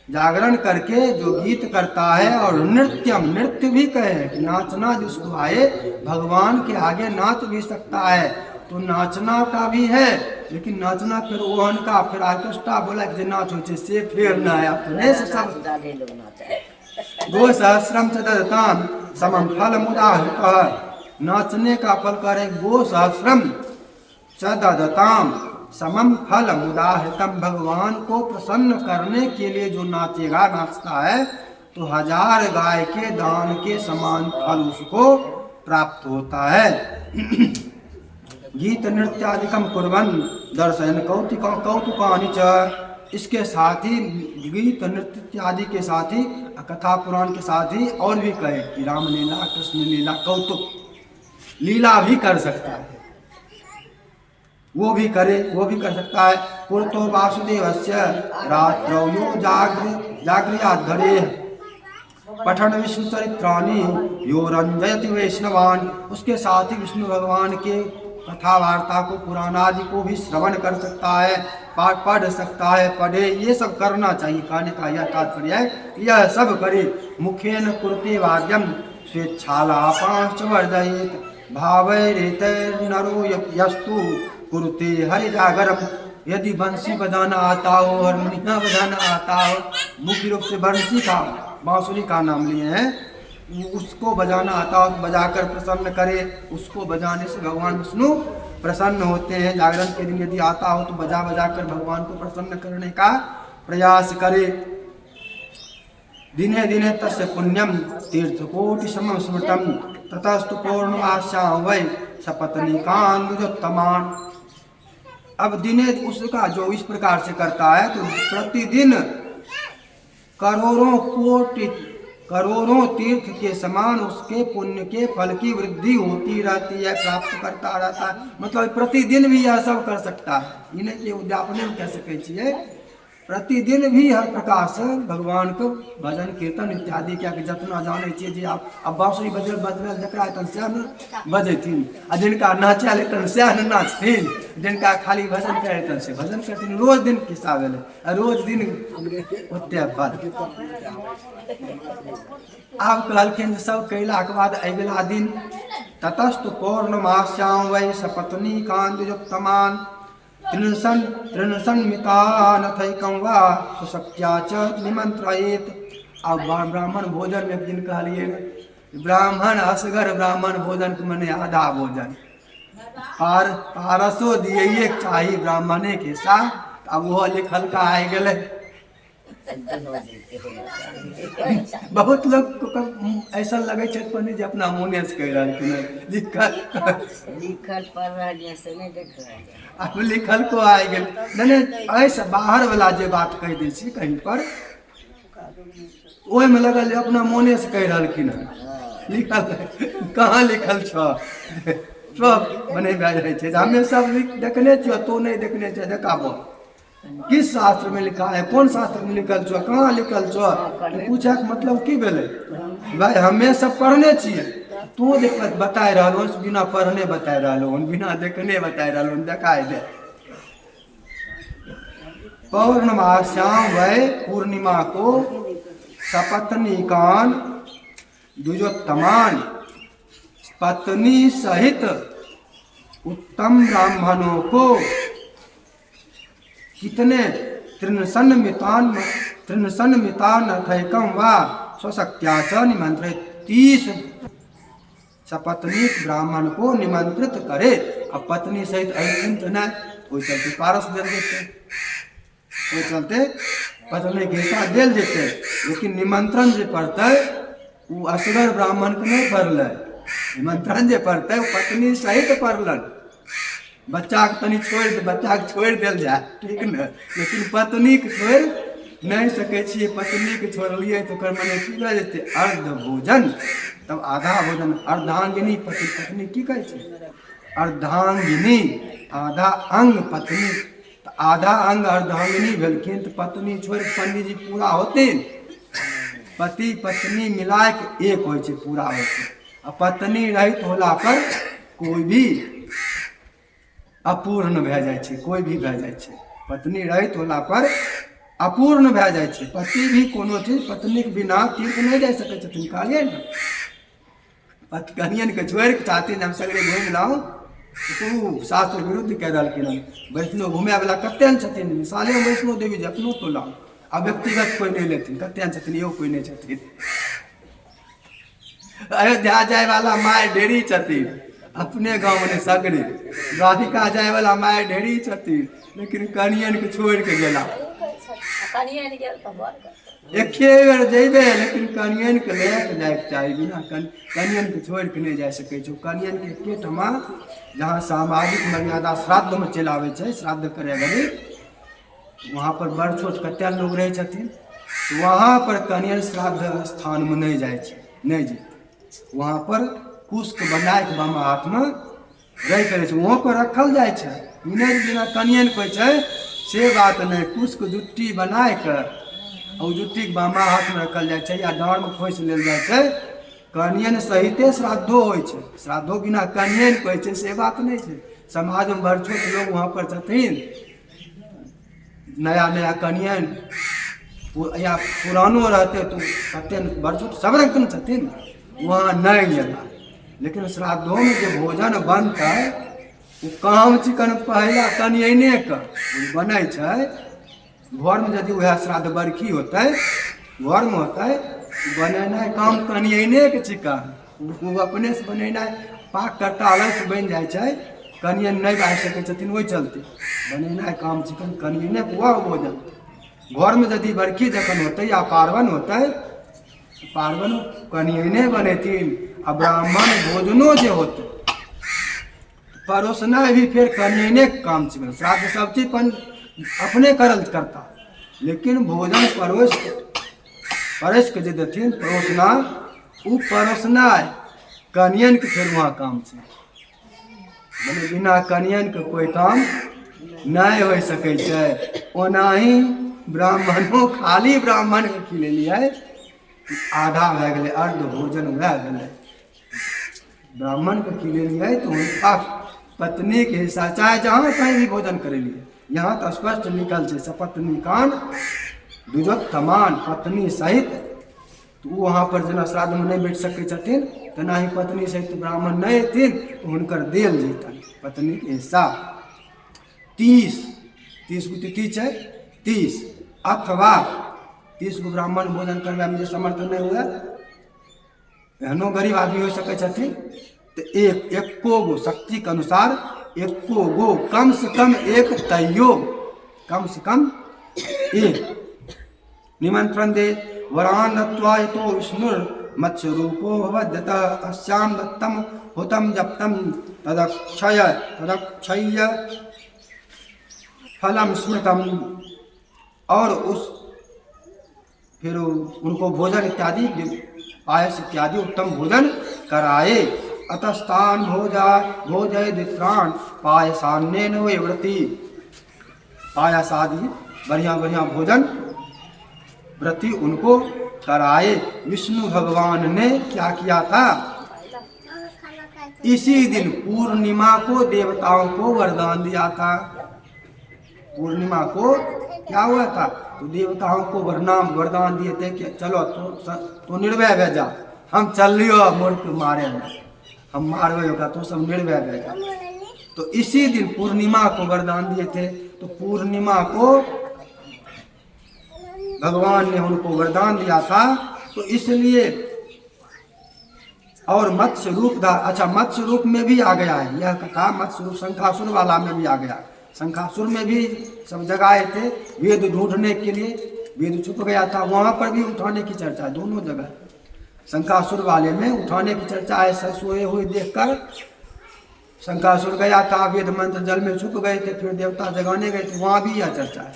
जागरण करके जो गीत करता है और नृत्यम, नृत्य भी कहे कि नाचना जिसको आए भगवान के आगे नाच भी सकता है। तो नाचना का भी है, लेकिन नाचना फिर ओहन का फिर आर्केस्ट्रा बोला कि नाच हो से फिर न है अपने से सब गो सहस्रम चतम समम फल मुदाहृत। नाचने का फल करे गो सहस्रम चदताम समम फल मुदाहृतम। भगवान को प्रसन्न करने के लिए जो नाचेगा, नाचता है, तो 1000 गाय के दान के समान फल उसको प्राप्त होता है। गीत नृत्यादिकम कुर्वन् दर्शयन् कौतुकानि च। इसके साथ ही गीत नृत्य इत्यादि के साथ ही कथा पुराण के साथ ही और भी कहे कि रामलीला, कृष्ण लीला, कौतुक लीला भी कर सकता है, वो भी करे, वो भी कर सकता है। पुरतो वासुदेवस्य रात्रौ यो जागृयाद्धरे पठन विष्णु चरित्राणि यो रंजयति वैष्णवान। उसके साथ ही विष्णु भगवान के कथा वार्ता को, पुराण आदि को भी श्रवण कर सकता है, पाठ पढ़ सकता है, पढ़े, ये सब करना चाहिए। कहने का यह तात्पर्य है यह सब करे। मुखेन कुरुते वाद्यम स्वेच्छालापांश्च वर्जयेत् भावैरेतैर्नरो यस्तु कुरुते हरि जागरम। यदि बंसी बजाना आता हो, हारमोनिया बजाना आता हो, मुख्य रूप से बंसी का, बांसुरी का नाम लिए हैं, उसको बजाना आता हो तो बजाकर प्रसन्न करे। उसको बजाने से भगवान विष्णु प्रसन्न होते हैं। जागरण के दिन यदि आता हो तो बजा बजा कर भगवान को प्रसन्न करने का प्रयास करे। दिने दिने तस्य पुण्यम तीर्थकोटि समम स्मृतम। ततस्तु पौर्णमास्यां वै सपत्नीकान् द्विजोत्तमान्। अब दिने उसका जो इस प्रकार से करता है तो प्रतिदिन करोड़ों तीर्थ के समान उसके पुण्य के फल की वृद्धि होती रहती है, प्राप्त करता रहता है। मतलब प्रतिदिन भी यह सब कर सकता है, इन्हें के उद्यापने में कह सकै छियै। प्रतिदिन भी हर प्रकार से भगवान को भजन कीर्तन इत्यादि क्या के जतना जाने छियै जे अब बांसुरी बजबल जकरा तन से न बजेथिन, आ जिनका नाचे लेतन से न नाचथिन, जिनका खाली भजन करे से भजन करथिन। रोज दिन के हिसाब भेलै, रोज दिन ओते फल। आब कहलखिन सब कयलाक बाद अगिला दिन ततस्तु पौर्णमास्यां वै सपत्नीकान् द्विजोत्तमान् त्रिनसन्मितानथैकं वा सुशक्त्या च निमन्त्रयेत्। अब ब्राह्मण भोजन में एक दिन कहलिए ब्राह्मण असगर ब्राह्मण भोजन के मने आधा भोजन पारसो दिए चाही ब्राह्मणे के साथ। अब वो लिखल का आइ गेलै। बहुत लोग को ऐसा लगे पंडित जी अपना मुँह से कह रहा लिखल पढ़ रहा से नहीं देख रहा। अब लिखल को आइ गेल नहीं ऐसा बाहर वाला जो बात कह दै छी कहीं पर ओहि में लगल अपना मोने से कह रहलखिन लिखल कहाँ लिखल सब मने भए जाइ छै। हमे सब देखने छियो, तो नहीं देखने छ, देखाबो किस शास्त्र में लिखा है, कौन शास्त्र में लिखल छो, कहाँ लिखल छो। पूछे के मतलब की भेलै भाई हमे सब पढ़ने छियै, तू बताए रहलो बिना पढ़ने बताए रहलो बिना देखने बताए रहलो देखाए दे। पौर्णमास्यां वै पूर्णिमा को सपत्नीकान् द्विजोत्तमान् पत्नी सहित उत्तम ब्राह्मणों को कितने त्रिनसन्मितानथैकं वा स्वशक्त्या च निमंत्रित 30 सपत्नीक ब्राह्मण को निमंत्रित करे। अब पत्नी सहित अहिंत न कोई चलते पारस दिल देते, कोई चलते पत्नी के साथ दिल देते, लेकिन निमंत्रण जो पड़ता है वो असगर ब्राह्मण को नहीं पड़ल। निमंत्रण जो पड़ता है वो पत्नी सहित पड़लन। बच्चा के तनी बच्चा के छोड़ दिल जाए ठीक न, लेकिन पत्नी के छोड़ नहीं सके छियै। पत्नी के छोड़लिए तो मने की भए जेतै अर्ध भोजन, तब आधा भोजन। अर्धांगिनी पत्नी की कहै छै अर्धांगिनी, आधा अंग पत्नी, तो आधा अंग अर्धांगिनी भेलखिन। तो पत्नी छोड़ पंडित जी पूरा होते, पति पत्नी मिला के एक हो पूरा होते। आ पत्नी रहित होला पर कोई भी अपूर्ण भए जाइ छै, कोई भी भए जाइ छै। पत्नी रहित होला पर अपूर्ण भए जाइ छै। पति भी कोनो चीज पत्नी के बिना तीर्थ नहीं जा सकै छथिन। कहलिए ने कनियन के छोड़ के चाहते हम सगरे घूमि लाऊं, तू शास्त्र विरुद्ध कह रहलखिन। वैष्णो घूमे वाला कते छथिन, मिसाले वैष्णो देवी जी अपनो तो लाऊं, आ व्यक्तिगत कोई नहीं लेथिन। कते छथिन, यो कोई नहीं छथिन। अयोध्या जाए वाला माय ढेरी छथिन, अपने गाँव में सगरे। द्वारिका जाए वाला माय ढेरी छथिन, लेकिन कनियन के छोड़ के गेला। एके बेर जेबे, लेकिन कनियन के जाए चाहिए, बिना कनियन के छोड़ के नहीं जा सके छो। कनियन के एकेठमा जहाँ सामाजिक मर्यादा श्राद्ध में चल आवे छै, श्राद्ध करे घड़ी वहाँ पर बड़ छोट कते लोग रहे छथिन, वहाँ पर कनियन श्राद्ध स्थान में नहीं जाए छै, नहीं जेतै। वहाँ पर कुश के बनाए के बामा हाथ में रह करे छै, वहाँ पर रखल जाए छै। नहीं बिना कनियन कोई छै से बात नहीं, कुश के जुट्टी बनाए के और जुट्टी के बामा हाथ में रखल जाए छै, या डाँड़ में खोस लेल जाए छै। कनियन सहिते श्राद्धो होइ छै, श्राद्धो बिना कनियन कोई छै से बात नहीं छै। समाज में बड़ छोट लोग वहाँ पर छथिन, नया नया कनियन या पुरानो रहते तो कते बड़ छोट सब रंग के छथिन, वहाँ नहीं गेला। लेकिन श्राद्धों में जो भोजन बनता है वो काम चिकन पहला कनियने के बनै छै। घर में यदि वह श्राद्ध बरखी होता है, घर में होता है, बनेना काम कनियने के चिकन, वो अपने से बनेना पाक करता अलग से बन जाए छै। कनियन नहीं बाज सके छथिन, वही चलते बनेना काम चिकन कनियने हुआ भोजन। घर में यदि बरखी जखन होते या पार्वन होता है, पार्वन कनियने बनेथिन, अब ब्राह्मण भोजनो जो होते परोसना भी फिर करने के काम से श्राद्ध सब चीज अपने करल करता, लेकिन भोजन परस के जे देथिन परोसना उ परोसना कनियन के फिर वहाँ काम से मने बिना कनियन के कोई काम नहीं हो सके छै। ओनाही ब्राह्मणों खाली ब्राह्मण के खिलेलिए आधा भए गेलै, अर्ध भोजन भए गेलै। ब्राह्मण के खिलेलिए तो उनका पत्नी के हिस्सा चाहे जहाँ कहीं भी भोजन करेलिए, यहाँ तो स्पष्ट निकल छै सपत्नी कान द्विजोत्तमान पत्नी सहित। तो वहाँ पर जेना श्राद्ध में नहीं बैठ सकै छथिन तेना ही पत्नी सहित ब्राह्मण नहीं अयथिन तो हुनकर देल जैतन पत्नी के हिस्सा। 30 गो तिथि छै, 30 अथवा 30 गो ब्राह्मण भोजन करबे में जे समर्थ नहीं हुए, एहनो गरीब आदमी हो सकै छथिन तो एको गो शक्ति के अनुसार एको गो कम से कम एक तैयो कम से कम एक निमंत्रण दे। वरान दत्वा यतो विष्णुर मत्स्य रूपो भवद्यतः अस्याम दत्तम हुतम जप्तम तदक्षय फलम स्मृतम, और उस फिर उनको भोजन इत्यादि पायस इत्यादि उत्तम भोजन कराए। अतस्तान भोजय दित्राण पायसान्नेन वे व्रती, पायस आदि बढ़िया बढ़िया भोजन व्रती उनको कराए। विष्णु भगवान ने क्या किया था, इसी दिन पूर्णिमा को देवताओं को वरदान दिया था। पूर्णिमा को क्या हुआ था, तो देवताओं को वरदान दिए थे कि चलो तो निर्भय भे जा, हम चल लियो मोर के मारे हम मारवे होगा तो सब निर्भय भे जा। तो इसी दिन पूर्णिमा को वरदान दिए थे, तो पूर्णिमा को भगवान ने उनको वरदान दिया था, तो इसलिए और मत्स्य रूप था। अच्छा, मत्स्य रूप में भी आ गया है यह कथा, मत्स्य रूप शंखासुर वाला में भी आ गया। शंखासुर में भी सब जगह आए थे वेद ढूंढने के लिए, वेद छुप गया था, वहां पर भी उठाने की चर्चा है दोनों जगह। शंखासुर वाले में उठाने की चर्चा है, सोए हुए देखकर शंखासुर गया था, वेद मंत्र जल में छुप गए थे, फिर देवता जगाने गए थे, वहां भी यह चर्चा है।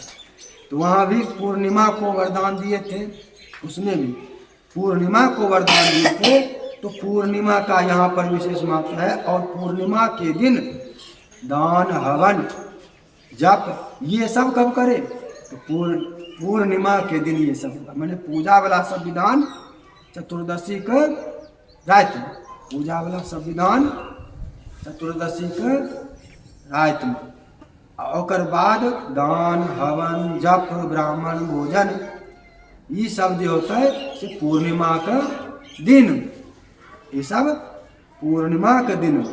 तो वहाँ भी पूर्णिमा को वरदान दिए थे, उसमें भी पूर्णिमा को वरदान दिए थे। तो पूर्णिमा का यहाँ पर विशेष महत्व है। और पूर्णिमा के दिन दान हवन जप ये सब कब करे, तो पूर्णिमा के दिन ये सब मैंने पूजा वाला सब विधान चतुर्दशी के रात में, पूजा वाला सब विधान चतुर्दशी के रात में। और बाद दान हवन जप ब्राह्मण भोजन ये सब जो होता है से पूर्णिमा का दिन, ये सब पूर्णिमा के दिन।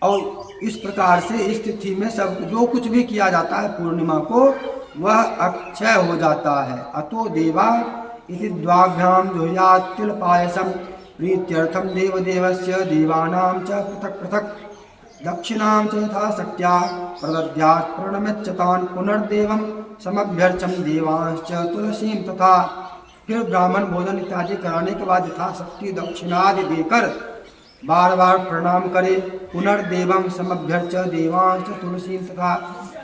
और इस प्रकार से इस तिथि में सब जो कुछ भी किया जाता है पूर्णिमा को वह अक्षय हो जाता है। अतो देवा इति द्वाभ्याम जुह्यात् तिल पायसम प्रीत्यर्थम देवदेवस्य देवानां च पृथक पृथक दक्षिणां च यथा शक्त्या प्रदद्यात् प्रणम्यच्चतान् पुनर्देवं समभ्यर्चम देवांश्च तुलसीं तथा। फिर ब्राह्मण भोजन इत्यादि कराने के बाद यथाशक्ति दक्षिणादि देकर बार बार प्रणाम करे। पुनर्देवं समभ्यर्च देवांश्च तुलसीं तथा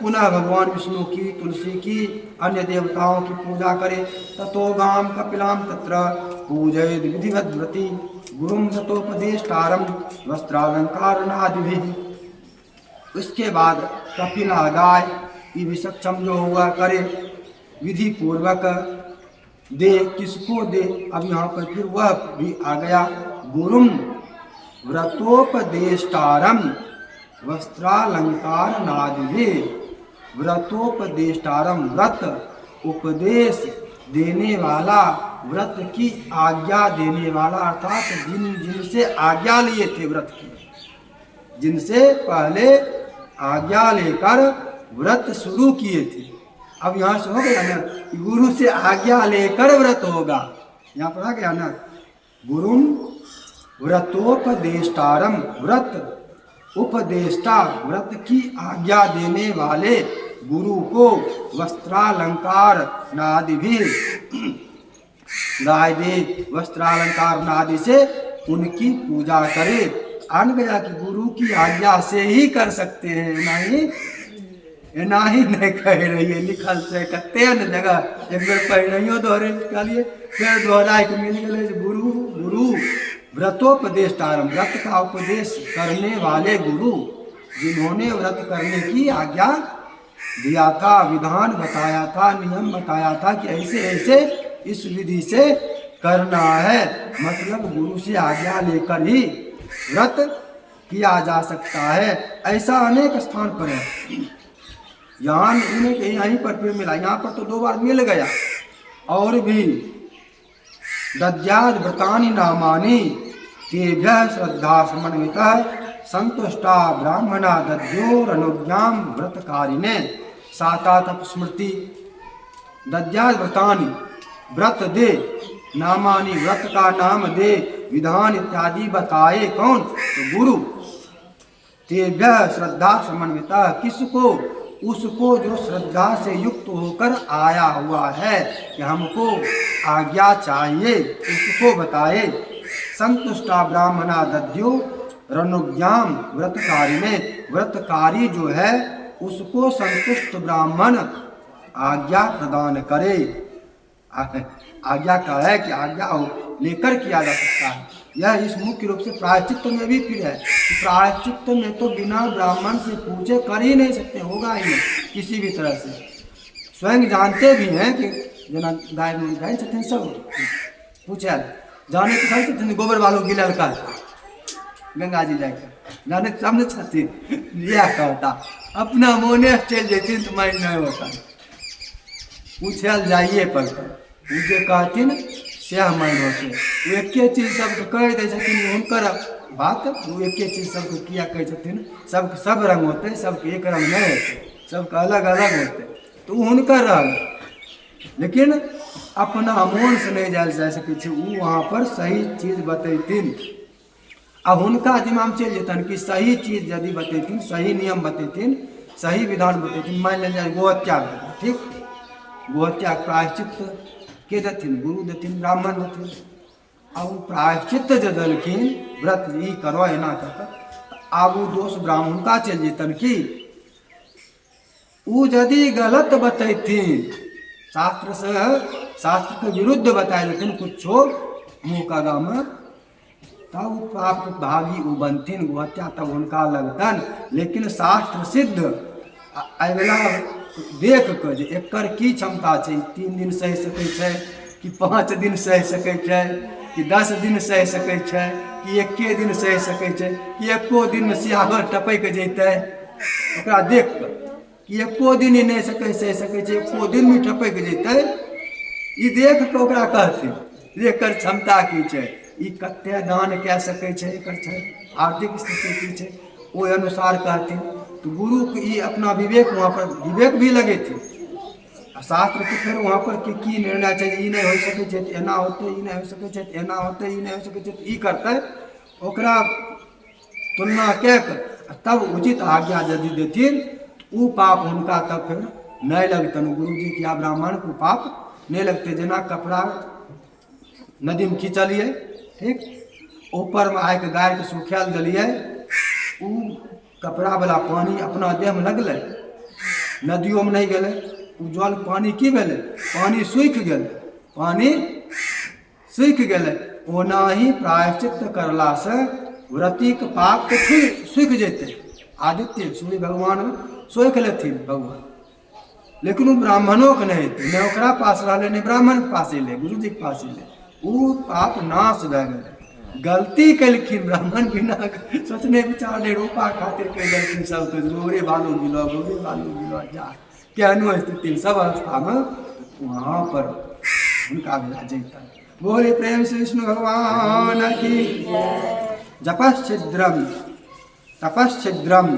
पुनः भगवान विष्णु की तुलसी की अन्य देवताओं की पूजा करे। ततो गाम कपिलां तत्र पूजयेद् विधिवद्व्रती गुरुं ततोपदेष्टारं वस्त्रालंकारणादिभिः। उसके बाद कपिला गाय ये भी सक्षम जो हुआ करे विधि पूर्वक दे। किसको दे, अब यहाँ पर फिर वह भी आ गया। गुरुम व्रतोपदेष्टारम वस्त्रालंकार नादि। व्रतोपदेष्टारम व्रत उपदेश देने वाला, व्रत की आज्ञा देने वाला, अर्थात जिनसे आज्ञा लिए थे व्रत की, जिनसे पहले आज्ञा लेकर व्रत शुरू किए थे। अब यहाँ से हो गया ना, गुरु से आज्ञा लेकर व्रत होगा, यहाँ पर आ गया ना। गुरुम व्रतोपदेष्टारम व्रत उपदेष्टा, व्रत की आज्ञा देने वाले गुरु को वस्त्रालंकार नादि भी गाय दे, वस्त्रालंकार नादि से उनकी पूजा करे। आन गया कि गुरु की आज्ञा से ही कर सकते हैं, नहीं कह रही है लिखल से कते न जगह एक बेर पढ़ियो दोहरे निकालिए फिर दोहराए के मिल गए। गुरु गुरु व्रतोपदेश तारम, व्रत का उपदेश करने वाले गुरु, जिन्होंने व्रत करने की आज्ञा दिया था, विधान बताया था, नियम बताया था कि ऐसे ऐसे इस विधि से करना है। मतलब गुरु से आज्ञा लेकर ही व्रत किया जा सकता है। ऐसा अनेक स्थान पर है। यहाँ यहीं पर फिर मिला, यहाँ पर तो 2 बार मिल गया। और भी दद्याद व्रतानि नामानि तेभ्यः श्रद्धा समन्वितः संतुष्टा ब्राह्मणा दद्योरनुज्ञां व्रतकारिणे। सातात स्मृति दद्याद व्रतानि, व्रत दे, नामानि, व्रत का नाम दे, विधान इत्यादि बताए कौन? तो गुरु। तेभ्यः श्रद्धा समन्वितः, किसको? उसको जो श्रद्धा से युक्त होकर आया हुआ है कि हमको आज्ञा चाहिए, उसको बताए। संतुष्टा ब्राह्मणा दद्यो रनुज्ञाम व्रतकारी में, व्रतकारी जो है उसको संतुष्ट ब्राह्मण आज्ञा प्रदान करे। आज्ञा का है कि आज्ञा लेकर किया जा सकता है। यह इस मुख्य रूप से प्रायश्चित्त में भी फिर है कि प्रायश्चित्त में तो बिना ब्राह्मण से पूछे कर ही नहीं सकते, होगा ही नहीं किसी भी तरह से। स्वयं जानते भी हैं कि जना गाय में गाय छथिन सब पूछे जाने तो सब छथिन, गोबर वालों गिलल का गंगा जी जाकर जाने सब न छथिन। यह कहता अपना मोने चल जेथिन तो मैं नहीं होता, पूछल जाइए पर पूछे कहथिन से मन होते। वो एके चीज सबके कह दे छथिन, हुनकर बात वो एके चीज सबके किया कहे छथिन। सबके सब रंग होते, सबके एक रंग नहीं होते, सबके अलग अलग होते, तो हुनकर रंग। लेकिन अपना मोन से नहीं जायल जा सके छे, वो वहाँ पर सही चीज बतेथिन। अब हुनका दिमाग चल जेतन कि सही चीज यदि बतेथिन, सही नियम बतेथिन, सही विधान बतेथिन। मान लिया जाए गोहत्याग, ठीक, गोहत्याग प्रायश्चित के देथिन, गुरु देथिन, ब्राह्मण देथिन। अब प्रायश्चित जो दलखिन व्रत ई करो एना कहकर, अब वो दोष ब्राह्मण का चल जेतन कि वो यदि गलत बतेथिन, शास्त्र के विरुद्ध बताए देथिन कुछो मुँह का गाम, तब वो पाप भागी वो बनथिन, गोहत्या तब उनका लगतन। लेकिन शास्त्र सिद्ध अगला देख कर जे एकर की क्षमता छै, 3 दिन सह सकै छै कि 5 दिन सह सकै छै कि 10 दिन सह सकै छै कि 1 दिन सह सकै छै कि 1 दिन में सियावर टपैक जैतै, ओकरा देख कर कि 1 दिन ही नहीं सह सकै छै, 1 दिन में टपैक जैतै, ई देख के ओकरा कहथिन एकर क्षमता की छै, ई कते दान कए सकै छै, एकर छै आर्थिक स्थिति की छै, ओहि अनुसार कहथिन। तो गुरु को ई अपना विवेक वहाँ पर विवेक भी लगे थे। शास्त्र के फिर वहाँ पर की निर्णय चाहिए, ई नहीं हो सके छै एना होते, ई नहीं हो सके छै एना होते, ई नहीं हो सके छै ई करते, ओकरा तुलना कए कर तब उचित आज्ञा यदि देथिन, वो पाप हुनका तब फिर नहीं लगतन। गुरु जी की ब्राह्मण को पाप नहीं लगते। जना कपड़ा नदी में खींचलिए, ठीक, ऊपर में आके गाय के सुखायल दिलिए, उ कपड़ा वाला पानी अपना देह में लगल, नदियों में नहीं गए, जल पानी की भेल, पानी सूख गए, पानी सूख गए। ओना ही प्रायश्चित करला से व्रतिक पाप तो फिर सूख जेते। आदित्य सूर्य भगवान सोख लेथिन भगवान, लेकिन वो ब्राह्मणों के नहीं थे, न ओकरा पास रहे न ब्राह्मण के पास ले, गुरु जी के पास ले, वो पाप नाश भए गए। गलती कलखिन ब्राह्मण बिना सोचने विचारने रूपा खातिर कह गलखिन सबके गोरे बालू गिलो, गोरे बालू गिलो, जा केहनो स्थिति सब अवस्था में वहाँ पर उनका भी जैता। बोले प्रेम से विष्णु भगवान की। जपश्छिद्रम तपश्छिद्रम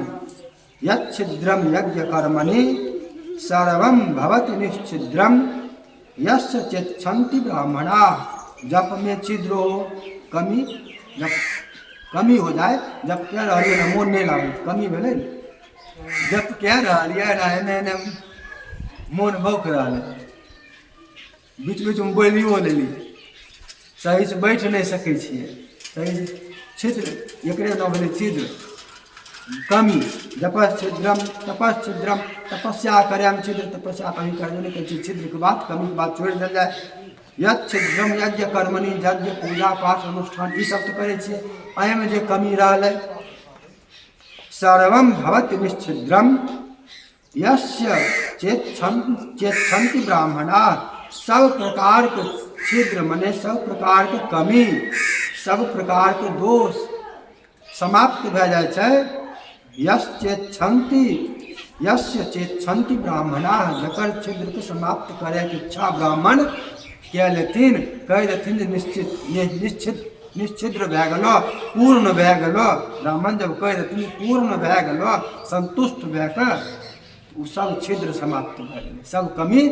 यच्छिद्रम यज्ञ कर्मणि सर्वं भवति निश्छिद्रम यस्य चिच्छन्ति ब्राह्मणा। जप में छिद्र हो, कमी, जब कमी हो जाए, जब कह रही है मोन नहीं लागे कमी भेले, जब कह रही है ना मोन भौक रहा है, बीच बीच में बोलियो लेली, सही से बैठ नहीं सकै छियै, छिद्र एकरे न भेलै छिद्र कमी जपश्छिद्रम तपश्छिद्रम तपस्या करैम छिद्र तपस्या कभी करबे नहीं करै छिद्र के बात कमी के बात छोड़ि देल जाए यज्ञ यज्ञ कर्मणि यज्ञ पूजा पाठ अनुष्ठान ई सब तो करै छियै एहिमे जे कमी रहलै सर्वम भवति निश्छिद्रम यस्य चेच्छन्ति ब्राह्मणा सब प्रकार के छिद्र मने सब प्रकार के कमी सब प्रकार के दोष समाप्त भए जाइ छै यस्य चेच्छन्ति ब्राह्मणा जकर छिद्र के समाप्त करे के इच्छा ब्राह्मण कए लेथिन कहि देथिन निश्चिद्र भए गेलो पूर्ण भए गेलो ब्राह्मण जब कहि देथिन पूर्ण भए गेलो संतुष्ट भए कऽ ओ सब छिद्र समाप्त भए गेलै सब कमी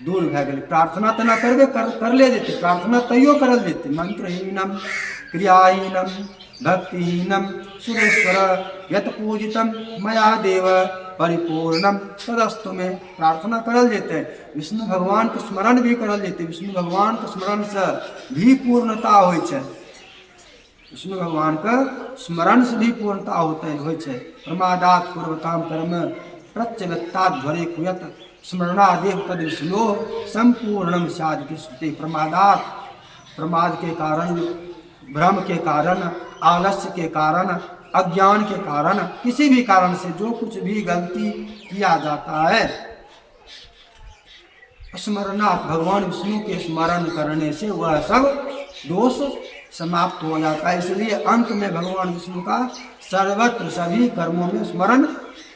दूर भए गेलै प्रार्थना तेना करबे करले जेतै प्रार्थना तैयो करल जेतै मंत्रहीनम क्रियाहीनम भक्तिहीनम सुरेश्वर यत पूजितम मया देव परिपूर्णम तदस्तु में प्रार्थना करल जेतै विष्णु भगवान के स्मरण भी करल जेतै विष्णु भगवान के स्मरण से भी पूर्णता होइ छै विष्णु भगवान के स्मरण से भी पूर्णता होइ छै प्रमादात पूर्वताम कर्म प्रत्यवत्तात् घरे कुयत स्मरणादेव तद विष्णु संपूर्णम साधति श्रुति प्रमादात प्रमाद के कारण भ्रम के कारण आलस्य के कारण अज्ञान के कारण किसी भी कारण से जो कुछ भी गलती किया जाता है स्मरणात् भगवान विष्णु के स्मरण करने से वह सब दोष समाप्त हो जाता है इसलिए अंत में भगवान विष्णु का सर्वत्र सभी कर्मों में स्मरण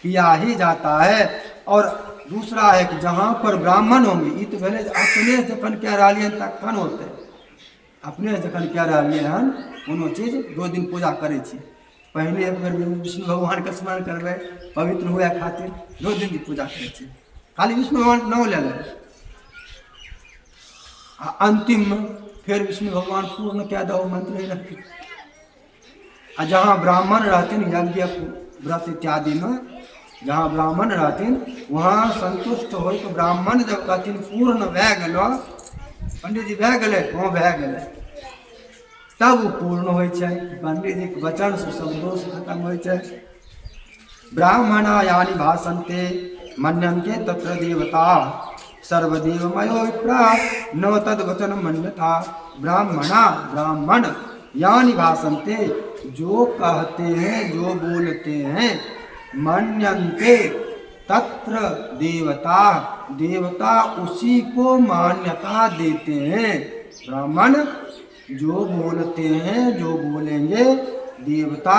किया ही जाता है और दूसरा है कि जहाँ पर ब्राह्मण होंगे ये तो पहले अपने जखन कह रही तखन होते अपने जखन कह रही हन कोनो चीज 2 दिन पूजा करे पहले एक बेर विष्णु भगवान के स्मरण करबै पवित्र हुए खातिर 2 दिन की पूजा करे खाली विष्णु भगवान नाम ले लेबै अंतिम में फिर विष्णु भगवान पूर्ण कह दो मंत्र आ जहाँ ब्राह्मण रहते यज्ञ व्रत इत्यादि में जहाँ ब्राह्मण रहथिन वहाँ संतुष्ट हो तो ब्राह्मण जब कहथिन पूर्ण भए गेलो पंडित जी भए गेलै हाँ भए गेलै तब वो पूर्ण होइ छै पंडित जी के वचन से सब दोष खत्म होइ छै ब्राह्मणा यानी भाषन्ते मन्यन्ते तत्र देवता सर्वदेवमयो विप्रा न तद वचन मन्यथा ब्राह्मणा ब्राह्मण यानी भाषन्ते जो कहते हैं जो बोलते हैं मन्यन्ते तत्र देवता देवता उसी को मान्यता देते हैं ब्राह्मण जो बोलते हैं जो बोलेंगे देवता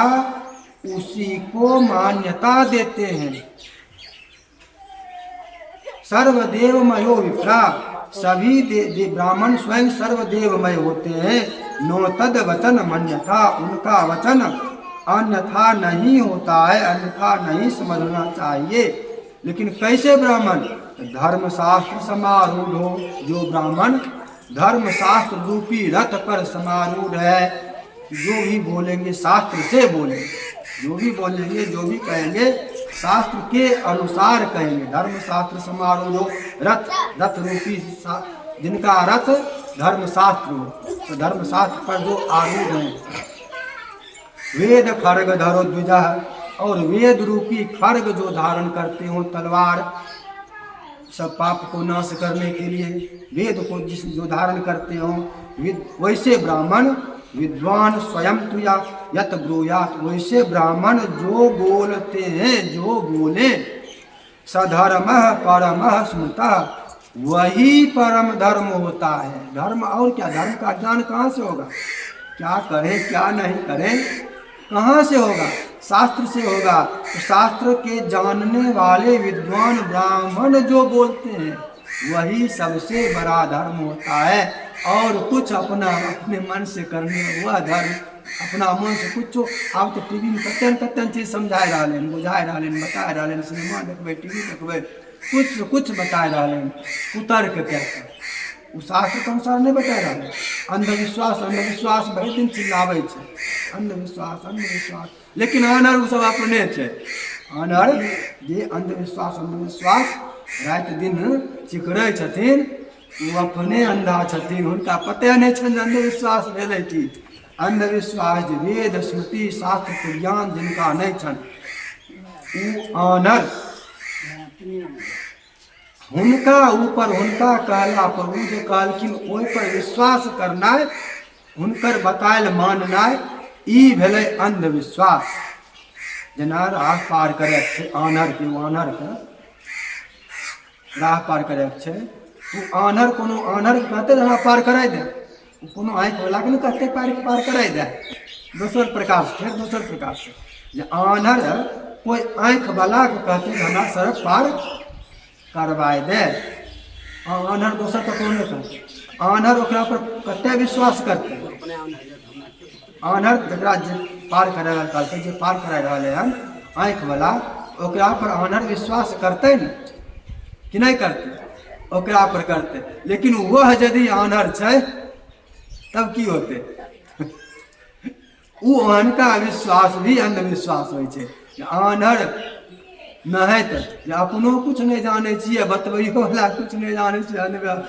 उसी को मान्यता देते हैं सर्वदेवमयो विप्रा सभी ब्राह्मण स्वयं सर्वदेवमय होते हैं नो तद वचन मन्यथा उनका वचन अन्यथा नहीं होता है अन्यथा नहीं समझना चाहिए लेकिन कैसे ब्राह्मण धर्मशास्त्र समारूढ़ हो जो ब्राह्मण धर्मशास्त्र रूपी रथ पर समारूढ़ है जो भी बोलेंगे शास्त्र से बोलेंगे जो भी बोलेंगे जो भी कहेंगे शास्त्र के अनुसार कहेंगे धर्मशास्त्र समारूढ़ हो रथ रूपी जिनका रथ धर्मशास्त्र हो तो धर्मशास्त्र पर जो आरूढ़ हैं वेद खड्ग धरो द्विजा और वेद रूपी खड्ग जो धारण करते हो तलवार सब पाप को नाश करने के लिए वेद को जो धारण करते हो वैसे ब्राह्मण विद्वान स्वयं तुया यत ब्रूयात वैसे ब्राह्मण जो बोलते हैं जो बोले सधर्म परम स्मृता वही परम धर्म होता है धर्म और क्या धर्म का ज्ञान कहाँ से होगा क्या करें क्या नहीं करें कहाँ से होगा शास्त्र से होगा तो शास्त्र के जानने वाले विद्वान ब्राह्मण जो बोलते हैं वही सबसे बड़ा धर्म होता है और कुछ अपने मन से करने वह धर्म अपना मन से कुछ आप तो टीवी में कतन चीज समझा रहा बुझा रहा बता रहा सिनेमा देखबे टीवी देखबे कुछ बता रहा कुतर्क कहकर वो शास्त्र के अनुसार नहीं बता रहा अंधविश्वास बहुत दिन चिल्लावे अंधविश्वास लेकिन अनर वो सब अपने छे अनर जे अंधविश्वास रात दिन चिकरे छथिन वो अपने अंधा छथिन उनका पते नहीं छन अंधविश्वास भेलै कि अंधविश्वास जे वेद स्मृति शास्त्र के ज्ञान जिनका नहीं छन ऊ आनर हुनका ऊपर हुनका कहला पर ऊ जे कहलखिन ओहि पर विश्वास करनाइ हुनकर बतायल माननाइ ई भेलै अंधविश्वास। जेना राह पार करैके छै आनरके राह पार करैके छै ओ आनर कोनो आनरके कहतै हमरा पार कराइ दे, कोनो आँखिवलाके ने कहतै पार कराइ दे। दोसर प्रकार से फेर दोसर प्रकार से जे आनर कोई आँखिवलाके कहतै हमरा सड़क पार करवाइ दे, आनर दोसर ककरो नहि कहतै। आनर ओकरा पर कतेक विश्वास करतै? आनर जकरा जे पार करै कहलकै जे पार कराइ रहलै हन आँखिवला ओकरा पर आनर विश्वास करतै ने कि नहीं करते? ओकरा पर करते। लेकिन वह यदि आनर छै तब की होते? वो अनका विश्वास भी अंधविश्वास होइ छै। आनर नहीं तो जे अपनो कुछ नहीं जाने छिए बतबैयो वाला कुछ नहीं जाने छिए,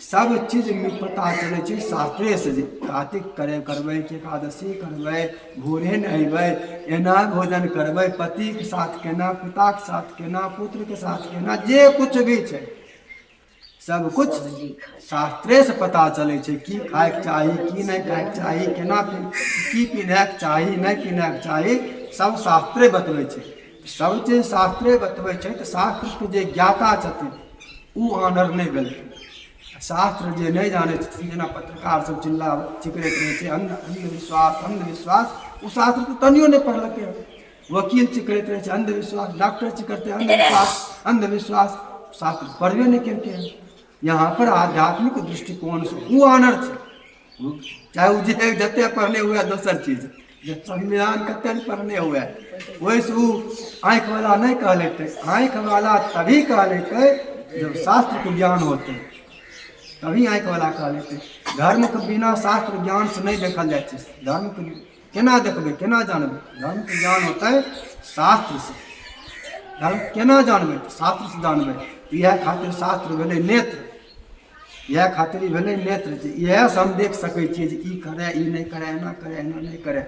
सब चीज पता चलै छै शास्त्रे से। जे कार्तिक करबै कि एकादशी करबै, भोरे नहबै, एना भोजन करबै, पति के साथ केना, पिता के साथ केना, पुत्र के साथ केना, जे कुछ भी छै सब कुछ शास्त्रे से पता चलै छै। की खाएके चाही, की नहीं खाएके चाही, केना की पिन्हैके चाही, नहीं पिन्हैके चाही, सब शास्त्रे बतबै छै। सब चीज शास्त्रे बतबै छै तऽ शास्त्रके जे ज्ञाता छथिन ओ आनर नहीं भेलखिन। शास्त्र जे नहीं जाने छथिन, जेना पत्रकार सब चिल्ला चिकरैत रहै छै अंधविश्वास अंधविश्वास, ओ शास्त्र तो तनियो नहीं पढ़लकै। वकील चिकरैत रहै छै अंधविश्वास, डॉक्टर चिकरते अंधविश्वास अंधविश्वास, शास्त्र पढ़बे नहीं केलकै। यहाँ पर आध्यात्मिक दृष्टिकोण से वो आनर छै। चाहे वो जते पढ़ने हुए दोसर चीज, संविधान कते पढ़ने हुए वैसे वो आँखिवला नहीं कह लेते। आँखिवला तभी कह लेते जब शास्त्र के ज्ञान होते, तभी आँखिवला कह लेते। धर्म के बिना शास्त्र ज्ञान से नहीं देखल जाए। धर्म के केना देखबै, केना जानबै? धर्म के ज्ञान होता है शास्त्र से। धर्म केना जानबै? शास्त्र से जानबै। यह खातिर शास्त्र भेलै नेत्र, यह खातिर भेलै नेत्र। यह से हम देख सकै छियै जे ई करे, ई नहीं करे, एना करे, एना नहीं करे,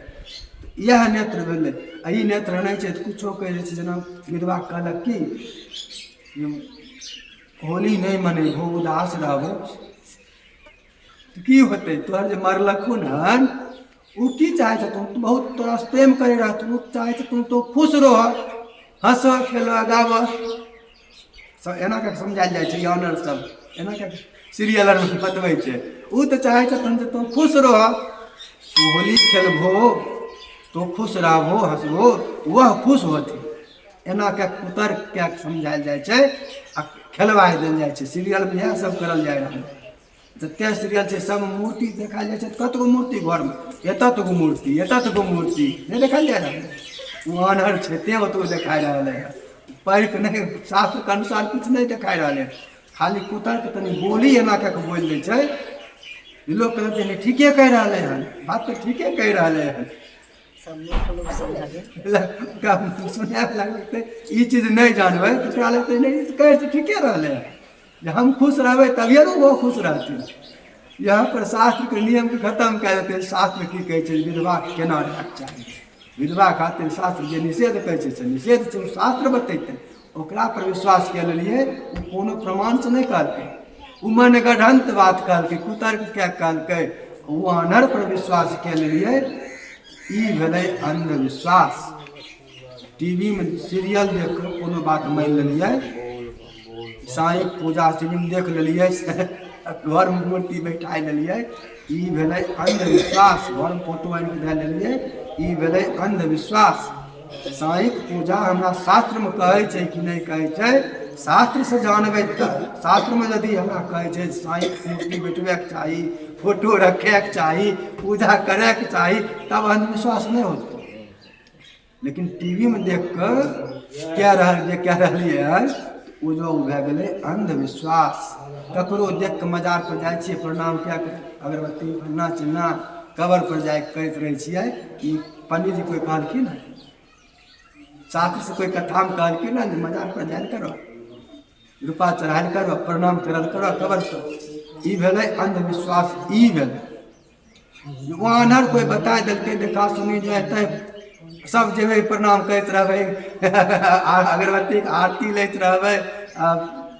यह नेत्र भेलै। ई नेत्र नहीं छै तऽ कुछो कहि दै छै। जेना विधवा कहलक कि होली नहीं मनेबहो, उदास रहबो, तो की होते? तोहर जे मरलखुन हन ओ की चाहे छथुन? बहुत तोरा से प्रेम करे रहथुन, चाहे छथुन तो खुश रह, हंस खेल गाब। सब एना के समझायल जाइ छै। ऑनर सब एना के सीरियल आर में बतबै छै। ओ तो चाहे छथुन जे तू खुश रह, तू होली खेलबहो, तो खुश रहबो, हंसबो, वह खुश होती। एना के कुतर के समझायल जाइ छै आ खेलवाइ देल जाइ छै। सीरियल में इएह सब करल जाइ रहल। जते सीरियल छै सब मूर्ति देखायल जाइ छै। कतगो मूर्ति घर में, एतत गो मूर्ति, एतत गो मूर्ति नहीं देखायल जाइ रहल। वो आनर छै तेँ ओतगो देखाइ रहल है। पढ़ि के नहीं, शास्त्र के अनुसार कुछ नहीं देखाइ रहल है। खाली कुतर के तनी बोली एना के बोल दै छै। लोग कहते हैं ठीके कह रहा है, बात तो ठीके कह रहा है। सुने लगते ई चीज नहीं जानबे तो लगते नहीं कहे तो ठीके रहले है। हम खुश रहबे तभिए ना वो खुश रहते। यहाँ पर शास्त्र के नियम के खत्म कर देते। शास्त्र की कहे छै विधवा केना रहक चाहिए, विधवा खातिर शास्त्र जे निषेध कहे छै से निषेध छै, शास्त्र बतेते। ओकरा पर विश्वास के लिए कोनो प्रमाण से नहीं कहलकै। उ मन गढ़ंत बात कहलकै, कुतर्क क्या कहलकै। वो आनर पर विश्वास के लिए ई भेलै अंधविश्वास। टीवी में सीरियल देख कर कोनो बात मान लेलिए, साईं पूजा फिल्म देख लेलिए, घर में मूर्ति बैठा लेलिए, ई भेलै अंधविश्वास। घर में फोटो आनि के धऽ लेलिए, ई भेलै अंधविश्वास। साईं पूजा हमरा शास्त्र में कहै छै कि नहीं कहै छै? शास्त्र से जानबै तऽ। शास्त्र में यदि हमरा कहै छै साईं मूर्ति बैठबैके चाही, फोटो रखैके चाही, पूजा करैके चाही, तब अंधविश्वास नहीं होता। लेकिन टीवी में देख कर कह रहिए वो जो भए गेलै अंधविश्वास। ककरो देख के मजार पर जाइ छियै, प्रणाम कए के अगरबत्ती फन्ना चिन्ना कबर पर जाए करैत रहै छियै। कि पंडित जी कोई कहलखिन है, शास्त्र से कोई कथा में कहलखिन है मजार पर जायल करो, रुपा चढ़ायल करो, प्रणाम करल करो कबर पर। ई भेलै अंधविश्वास। ई भेलै वानर कोई बता देते देखा सुनी जो है सब जगह प्रणाम करते रहबे अगरबत्ती के आरती लेते रहबे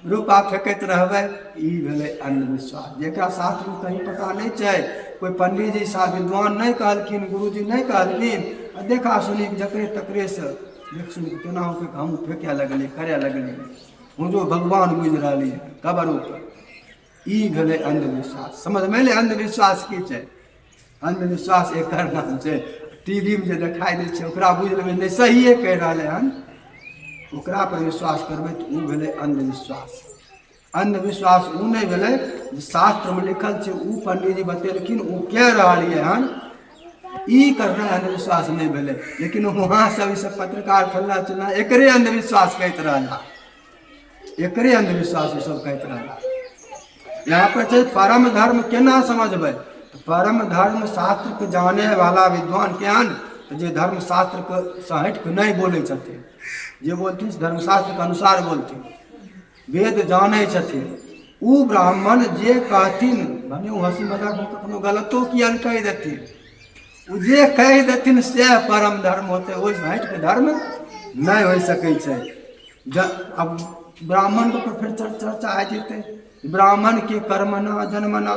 रूपा फेंकैत रहबे, ई भेलै अंधविश्वास जेकरा शास्त्र में कहीं पता नहीं छै। कोई पंडित जी सा विद्वान नहीं कहलखिन, गुरुजी नहीं कहलखिन, देखा सुनी जकरे तकरे से देख सुन केना होके हम फेंके लगले करे लगले हूँ जो भगवान बुझ रही है कबर ऊपर, ई भेलै अंधविश्वास। समझ में ले अंधविश्वास की छै? अंधविश्वास एक नाम छै। टीवी में जो दिखाई दे छै ओकरा बुझ लेबै नहीं सहिए कह रहे हन, ओकरा पर विश्वास करबै तो ऊ भेलै अंधविश्वास। अंधविश्वास ऊ नहीं भेलै शास्त्र में लिखल छै, ऊ पंडित जी बतेलखिन ऊ कह रही हन, ई करना अंधविश्वास नहीं भेलै। लेकिन वहाँ सब सब पत्रकार फलना चलना एकरे अंधविश्वास कहते रहला, एकरे अंधविश्वास सब कहते रहला। यहाँ पर छै परम धर्म केना समझबै? तो परम धर्म शास्त्र के जाने वाला विद्वान केहन तो जे धर्म शास्त्र के सहट के नहीं बोले छथिन, जे बोलथिन धर्मशास्त्र के अनुसार बोलथिन, वेद जाने छथिन। ऊ ब्राह्मण जे कहथिन भने ऊ हंसी मजाक में कखनो गलतो किया कह देथिन, ऊ जे कह देथिन से परम धर्म होते, ओहि से हट के धर्म नहीं हो सकै छै। अब ब्राह्मण के फिर चर्चा आ जेतै, ब्राह्मण के कर्मना जन्मना,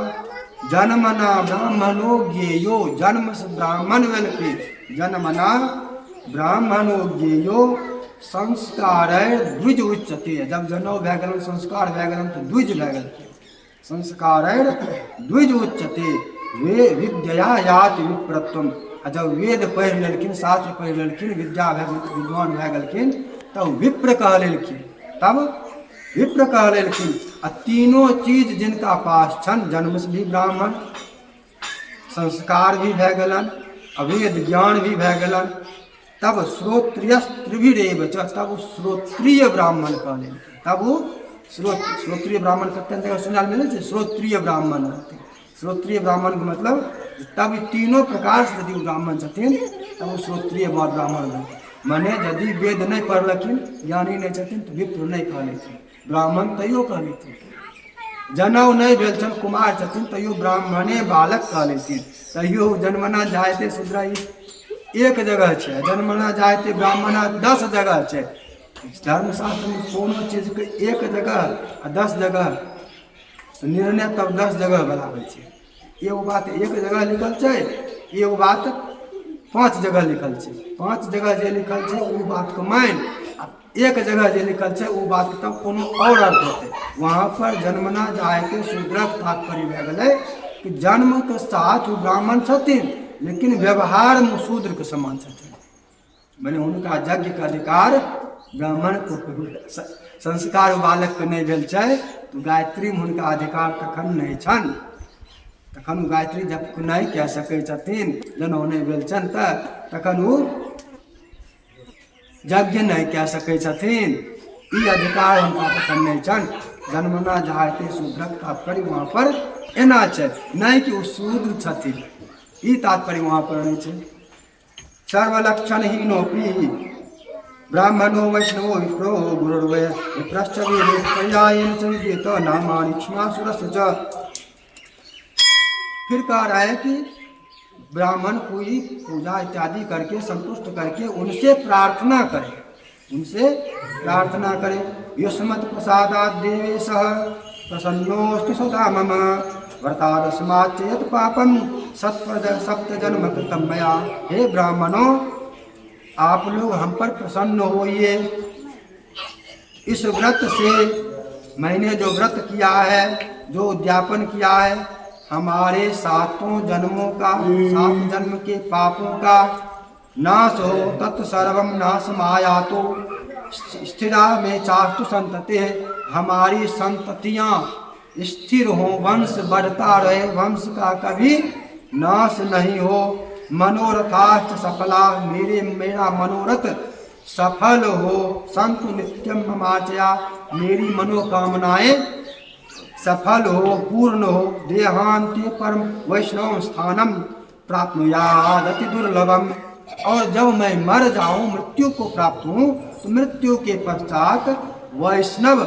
जन्मना ब्राह्मणो ज्ञेयो, जन्म से ब्राह्मण भेलखिन, जन्मना ब्राह्मणो ज्ञेयो संस्कार द्विज उच्चते। जब जनऊ भए गेलन संस्कार भए गेलन तो द्विज भए गेलखिन, संस्कार द्विज उच्चते वे विद्या यात विप्रत्वम। जब वेद पढ़ि लेलखिन, शास्त्र पढ़ि लेलखिन, विद्या विद्वान भए गेलखिन तब विप्र कह लेलखिन, तब विप्र कह लेलखिन। आ तीनों चीज जिनका पास छन, जन्म से भी ब्राह्मण, संस्कार भी भए गेलन, अवेद ज्ञान भी भए गेलन, तब श्रोत्रिय त्रिभिरेव च, तब श्रोत्रिय ब्राह्मण कह लेलखिन। तब वो श्रोत्रिय ब्राह्मण कतेक जगह सुनाल मिले छै, श्रोत्रिय ब्राह्मण होते। श्रोत्रिय ब्राह्मण के मतलब तब तीनों प्रकार से यदि ब्राह्मण छथिन तब वो श्रोत्रिय ब्राह्मण होते। माने यदि वेद नहीं पढ़लखिन, ज्ञानी नहीं छथिन तो विप्र नहीं कह लेथिन, ब्राह्मण तैयो कह लेथिन। जनऊ नहीं भेल छन, कुमार छथिन तैयो ब्राह्मणे बालक कह लेथिन। तैयो जन्मना जायते शूद्र एक जगह छै, जन्मना जायते ब्राह्मण 10 जगह छै। धर्मशास्त्र में कोनो चीज के एक जगह 10 जगह निर्णय तब 10 जगह बनाबै छै। एगो बात एक जगह लिखल छै, एगो बात 5 जगह लिखल छै। 5 जगह जे लिखल छै वो बात को मान, एक जगह जे लिखल छै वो बात के तब कोनो और अर्थ होते। वहाँ पर जन्मना जायते शूद्रक तात्पर्य भए गेलै कि जन्म के साथ वो ब्राह्मण छथिन लेकिन व्यवहार में शूद्र के समान छथिन। मैंने उनका यज्ञ के अधिकार ब्राह्मण को, संस्कार बालक के नहीं भेल छै तो गायत्री में हुनका अधिकार तखन नहीं छन, तखन गायत्री जप नहीं कह सकै छथिन। जनऊ नहीं भेल छन तखन वो यज्ञ नहीं कह सकै छथिन, ई अधिकार हुनका तखन नहीं छन। जन्मना जायते शूद्रक तात्पर्य वहाँ पर एना छै, नहीं कि वो शूद्र छथिन, ई तात्पर्य वहाँ पर नहीं छै। सर्वलक्षणहीनोपि ब्राह्मणो वैष्णवो विप्रो गुरुर्वै विप्रश्च वेदेन च विद्येत नामानि क्षीणासुरस्य च। फिर कह रहा है कि ब्राह्मण कोई पूजा इत्यादि करके संतुष्ट करके उनसे प्रार्थना करे, उनसे प्रार्थना करे। युष्मत् प्रसादात् देवेशः प्रसन्नोऽस्तु सदा मम व्रतादस्मात् यत् पापं सप्तजन्म कृतं मया। हे ब्राह्मणों, आप लोग हम पर प्रसन्न होइए। इस व्रत से मैंने जो व्रत किया है, जो उद्यापन किया है, हमारे 7 जन्मों का, 7 जन्म के पापों का नाश हो। तत्सर्वम नाशमायातो स्थिरा में चास्तु संतते, हमारी संततियाँ स्थिर हो, वंश बढ़ता रहे, वंश का कभी नाश नहीं हो। मनोरथाश्च सफला, मेरा मनोरथ सफल हो। संतु नित्यम ममाचया, मेरी मनोकामनाएं सफल हो, पूर्ण हो। देहांते परम वैष्णव स्थानम प्राप्नुयाद अति दुर्लभम, और जब मैं मर जाऊं, मृत्यु को प्राप्त हूं, तो मृत्यु के पश्चात वैष्णव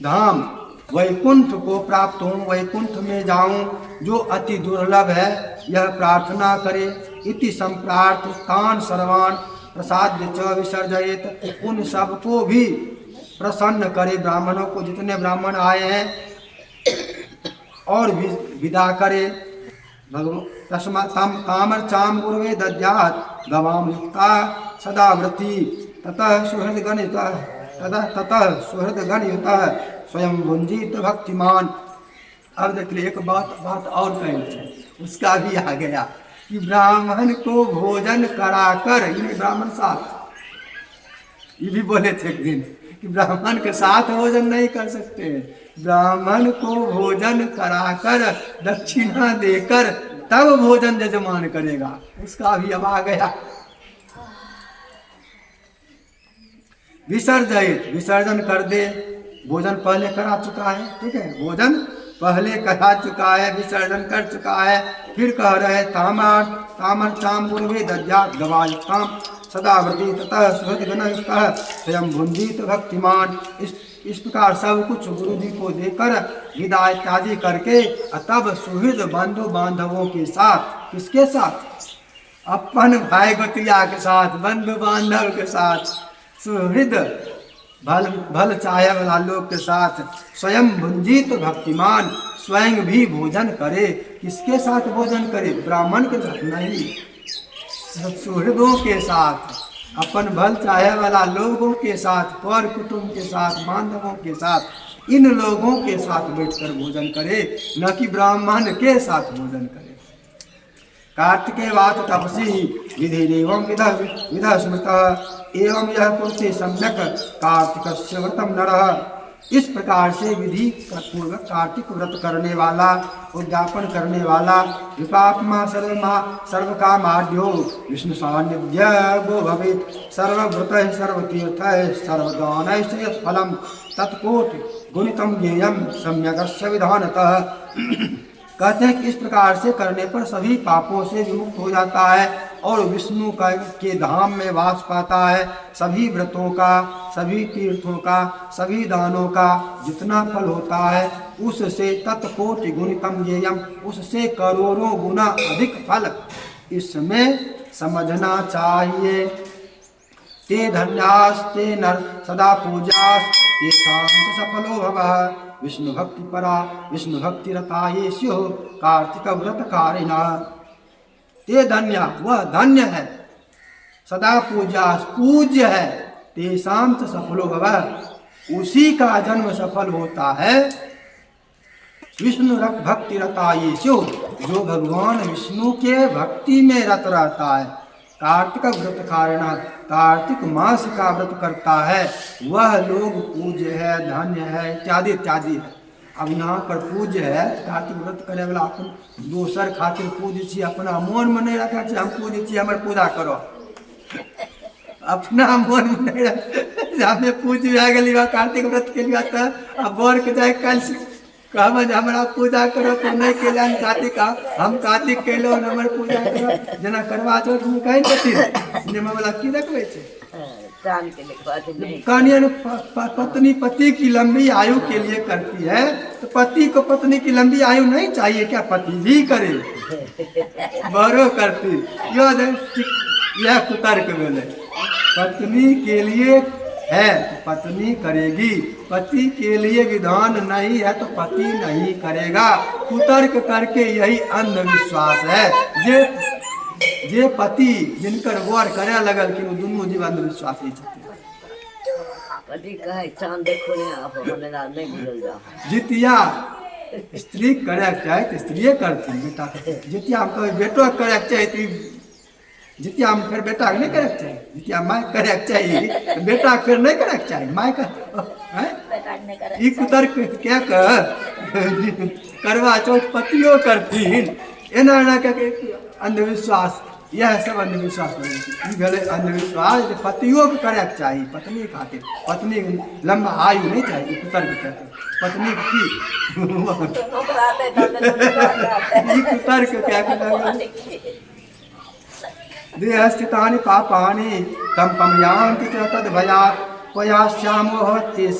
धाम वैकुंठ को प्राप्त हूँ, वैकुंठ में जाऊं जो अति दुर्लभ है, यह प्रार्थना करे। इति संप्रार्थ तान सर्वान प्रसाद्य च विसर्जयेत, उन सबको भी प्रसन्न करे, ब्राह्मणों को जितने ब्राह्मण आए हैं और विदा करे। तस्मात् तामर चाम गुरुवे दद्यात् गवाम युक्ता सदा व्रति, ततः सुहृदगण युतः स्वयं भुंजित भक्तिमान। अब देख ले, एक बात और कही, उसका भी आ गया कि ब्राह्मण को भोजन कराकर, ये ब्राह्मण साथ, ये भी बोले थे एक दिन कि ब्राह्मण के साथ भोजन नहीं कर सकते, ब्राह्मण को भोजन कराकर दक्षिणा देकर तब भोजन यजमान करेगा, उसका भी अब आ गया। विसर्जित, विसर्जन कर दे, भोजन पहले करा चुका है, ठीक है, भोजन पहले करा चुका है, विसर्जन कर चुका है, फिर कह रहे तामर चाम गुरुवे दद्यात् गवायुक्ताम सदा व्रति, ततः सुहृदगणयुक्तः स्वयं भुंजित भक्तिमान। इस प्रकार सब कुछ गुरु जी को देकर विदा इत्यादि करके तब सुहृद बंधु बांधवों के साथ, किसके साथ, अपन भाई गोतिया के साथ, बंधु बांधव के साथ, सुहृद भल चाहे वाला लोग के साथ, स्वयं भुंजित भक्तिमान, स्वयं भी भोजन करे। किसके साथ भोजन करे? ब्राह्मण के साथ नहीं, सुहृदों के साथ, अपन भल चाहे वाला लोगों के साथ, पर कुटुंब के साथ, बांधवों के साथ, इन लोगों के साथ बैठकर भोजन करे, न कि ब्राह्मण के साथ भोजन करे। कार्तिके वात तपसी विधि एवं विध स्मृत एवं यह कुर्ते सम्यक कार्तिकस्य व्रतम नरः। इस प्रकार से विधि पूर्वक कार्तिक व्रत करने वाला, उद्यापन करने वाला, विपापमा सर्वकामाढ्यो विष्णु सान्निध्य गो भवेत्, सर्वव्रत सर्वतीर्थ सर्वदान फलम तत्कोटि गुणितम ज्ञेयम सम्यकस्य विधानतः। कहते हैं कि इस प्रकार से करने पर सभी पापों से विमुक्त हो जाता है और विष्णु का के धाम में वास पाता है। सभी व्रतों का, सभी तीर्थों का, सभी दानों का जितना फल होता है उससे तत्कोटि गुणितम ज्ञेयम, उससे करोड़ों गुना अधिक फल इसमें समझना चाहिए। ते धन्यास्ते नर सदा पूजास ते शांत सफलो भवः, विष्णु भक्ति परा विष्णु भक्ति रता ये स्यो कार्तिक व्रत कारिणा। ते धन्य, वह धन्य है, सदा पूजा पूज्य है, ते शांत सफलो भवः, उसी का जन्म सफल होता है। विष्णु भक्ति रता ये स्यो, जो भगवान विष्णु के भक्ति में रत रहता है। कार्तिक व्रत कारिणा, कार्तिक मास का व्रत करता है, वह लोग पूज्य है, धन्य है, इत्यादि इत्यादि है। अब यहाँ पर पूज्य है, कार्तिक व्रत करे वाला अपन दोसर खातिर पूज्य छी, अपना मन में नहीं रखा हम पूज्य छी हमर पूजा करो, अपना मन में नहीं रख, हमें पूज्य भए गेली कार्तिक व्रत के लिए तो बर के जाए कल कहब हमारा पूजा करो तो नहीं कैलन कार्तिक, हम कार्तिक कैलो हमर पूजा करो, जेना करवा चौथ में कहीं सिनेमा वाला की देखबै छै कहानियां पत्नी पति की लंबी आयु के लिए करती है, तो पति को पत्नी की लंबी आयु नहीं चाहिए क्या? पति भी करे, बड़ो करती, यह कुतर्क बोले। पत्नी के लिए है तो पत्नी करेगी, पति के लिए विधान नहीं है तो पति नहीं करेगा। कुतर्क करके यही अंधविश्वास है। जे पति जिनकर वर करे लगल कि दुनू जीव अंधविश्वासी जितिया स्त्री करे चाहे तो स्त्रिये करती, बेटा जितिया बेटो करे चाहे जितिया में फिर बेटा नहीं करे चाहिए, जितिया माय करे चाहिए, बेटा फिर नहीं करे चाहिए, माय का कुतर्क क्या करवा चौथ पतियों करती एना एना के अंधविश्वास, यह सब अंधविश्वास भेले। अंधविश्वास पतियों के करे चाहिए, पत्नी खातिर, पत्नी लंबा आयु नहीं चाहिए, कुतर्क कहते पत्नी की कुतर्क क्या देहस्थितानि पापानि कंपम यान्ति च तद्भयात् त्वयास्यामो भवत्येष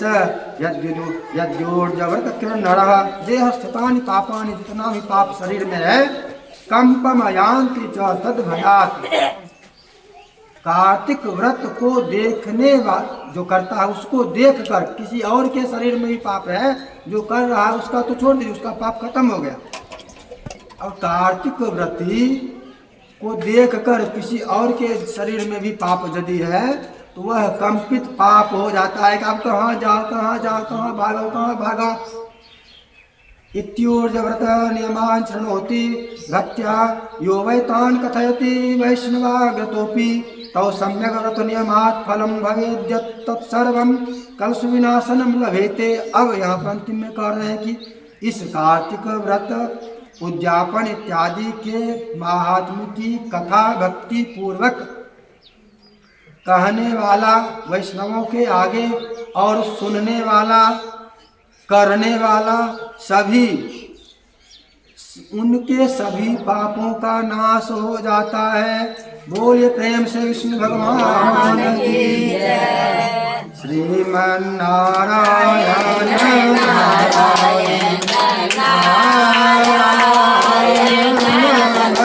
यद्योर्जवरत किरणरः देह स्थितानि पापानि, जितना भी पाप शरीर में है कंपमयांति च तद्भयात्। कार्तिक व्रत को देखने वाला जो करता है उसको देख कर, किसी और के शरीर में भी पाप है जो कर रहा है उसका तो छोड़ दीजिए, उसका पाप खत्म हो गया। और कार्तिक व्रती को देख कर किसी और के शरीर में भी पाप यदि है तो वह कंपित पाप हो जाता है कि आप कहाँ जाओ कहाँ जाओ, कहाँ भागो कहाँ भागो। इत्योर्जव्रत नियमान शृणोति भक्त्या यो वै तान् कथयति वैष्णवाग्रतोऽपि तौ सम्यग् व्रत नियमात् फलं भवेद्यत् तत्सर्वं कलशविनाशनं लभेते। अब यहाँ पर अंतिम में कह रहे हैं कि इस कार्तिक व्रत उद्यापन इत्यादि के महात्म्य की कथा भक्ति पूर्वक कहने वाला वैष्णवों के आगे और सुनने वाला करने वाला सभी उनके सभी पापों का नाश हो जाता है। बोलिए प्रेम से विष्णु भगवान की जय। श्रीमन नारायण नारायण नारायण नारायण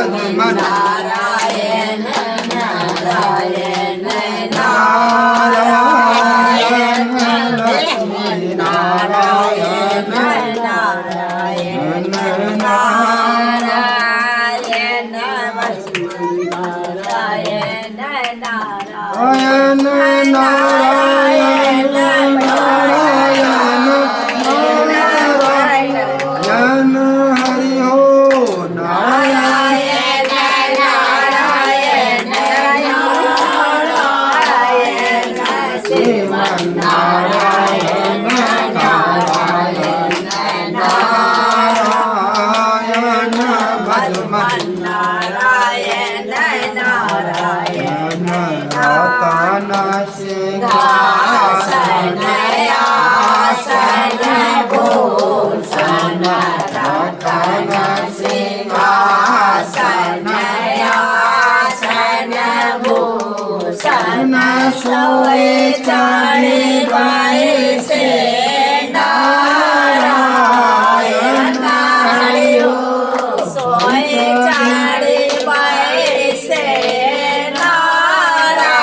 नारायण सोए चारे बाए से नारायण हरिओ, सोए चारे बाए से नारायण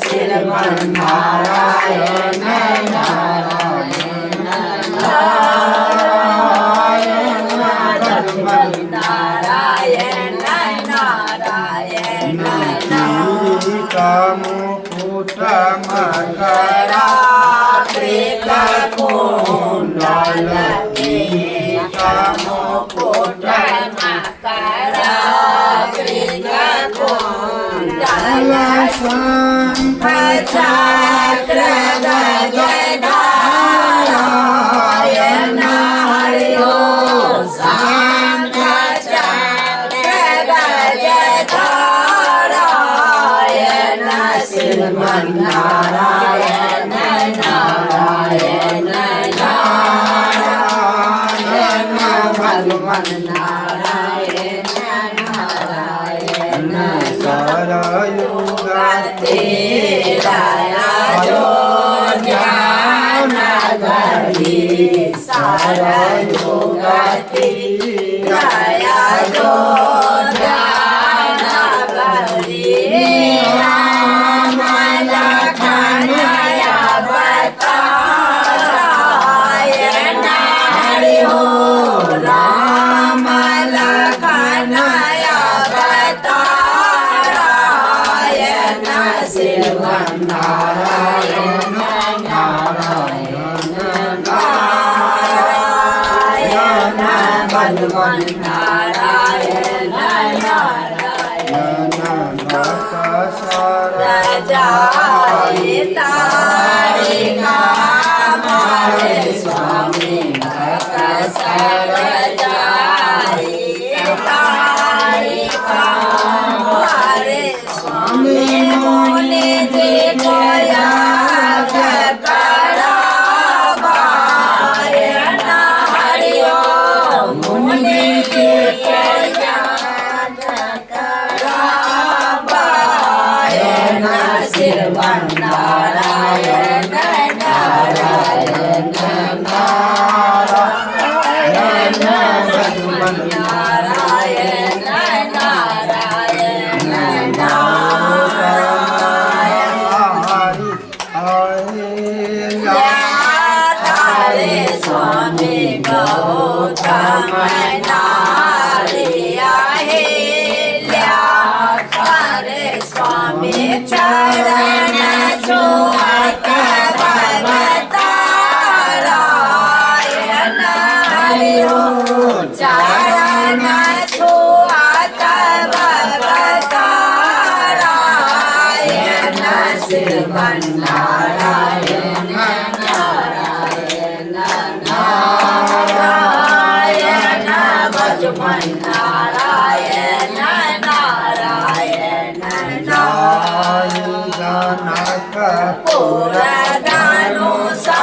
श्रीमन नारायण नारायण नारायण नारायण नारायण मुकुट मकरा कुंडल मुकुट मकरा कुंडल शंख चक्र गदायन हरिओ, शंख चक्र गदायन श्रीमन नारायण नारायण नारायण भगवान नारायण नारायण सरयुग तेरा जो ज्ञान गरी, सरयुग तेरा जो ज्ञान गरी नारायण नारायण नारायण भगवान नारायण नारायण जाए तारे हमारे स्वामी सर जाए तारे हमारे स्वामी मोने देखो याद करा बायन हरिओ, मोने देखो याद करा बायन श्रीमन नारायण स्वामी चरण छुअत भवतारायण हरि ओम चरण छुअत भवतारायण श्रीमन्नारायण नारायण नारायण भजमन्नारायण नारायण जनक पुरदानु सा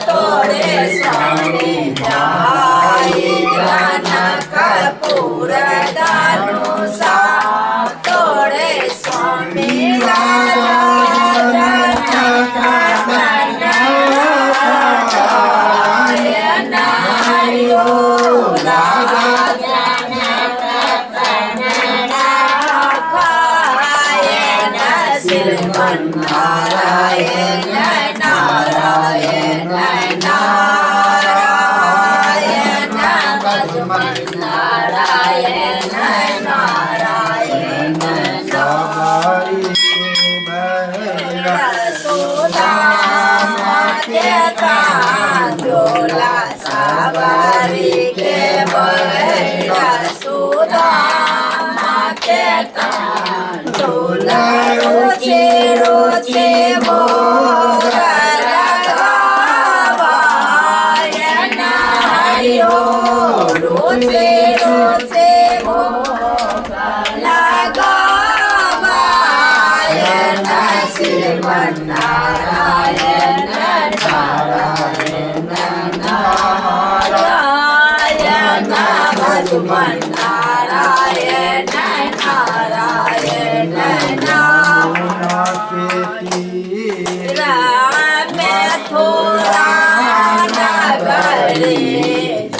तोरे स्वामी जाई जनक पुरदानु सा तोरे स्वामी नारायण हरि ओम नारायण श्रीमन्नारायण नारायण नारायण भजमन्नारायण नारायण सुदामा के कांजोला सवारी के बैला सुदामा के कांजोला रोचे रोचे भोग लगावायन हरि ओम रोचे रोचे भोग लगावायन श्रीमन्नारायण नारायण नारायण भजमन्नारायण नारायण नारायण थोड़ा नगरे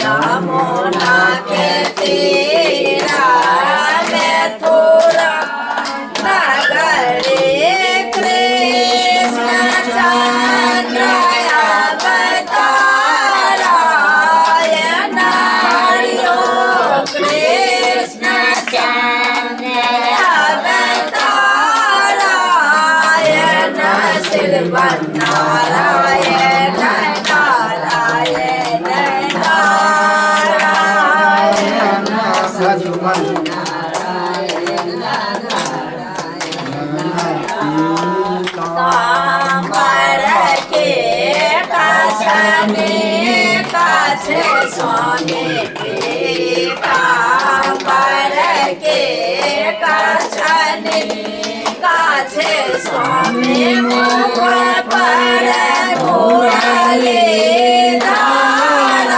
जमुना के तीरा में थोड़ा नगरे कृष्ण चंद्र अवतारायण हरि ओम कृष्ण चंद्र अवतारायण श्रीमन्नारायण नारायण नारायण तांबर के काछने काछे स्वामी के तांबर के काछने काछे स्वामी मुख पर घोड़ाले नारायण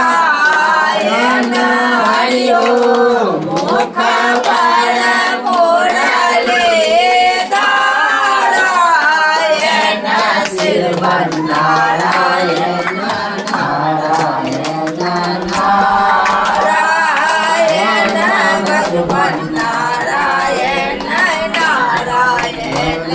हरि ओम मुख पर घोड़ाले नारायण श्रीमन्नारायण नारायण नारायण भगवन्नारायण नारायण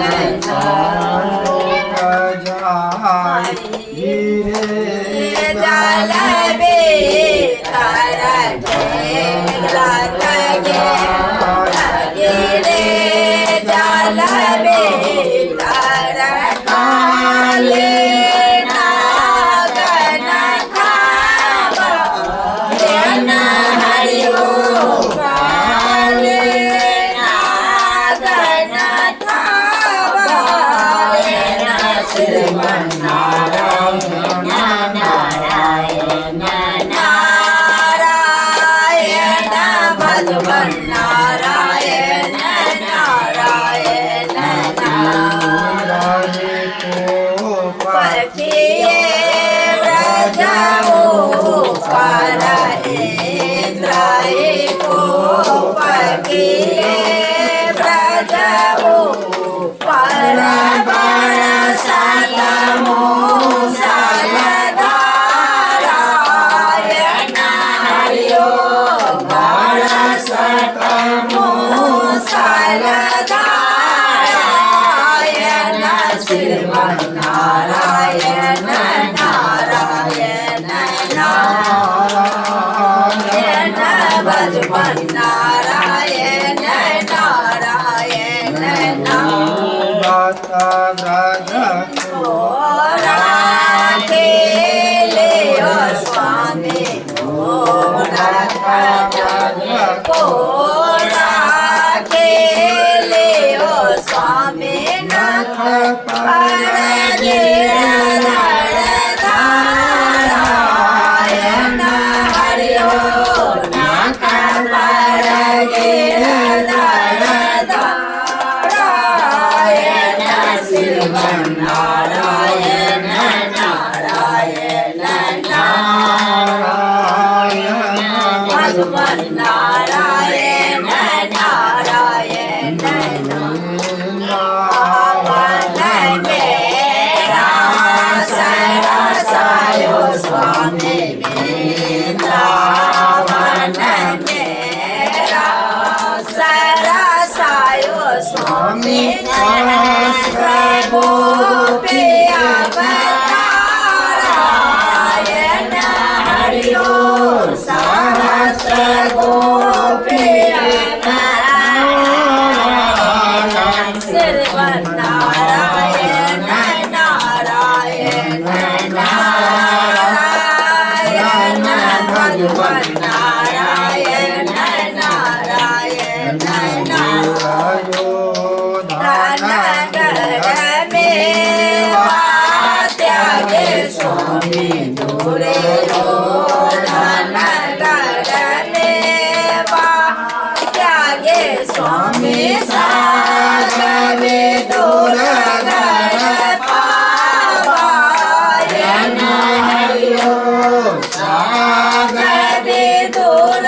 जल नारायण नारायण पकिए राजाओ पर इंद्राए को पकिए राजाओ पर बड़ा साला व्रज राखेले स्वामी राखेले स्वामी नाथ नारायण हरिओ नाथ नारायण नारायण नारायण भगवान नारायण नारायण नारायण मेरा सरसायो स्वामी वृंदावन मेरा सरसायो स्वामी नारायण हरिओ सहस्र नारायण नारायण नारायण भगवान नारायण नारायण त्यागे स्वामी दूरे त्यागे स्वामी सागरे दूर पावायन हरिओ सागरे दूर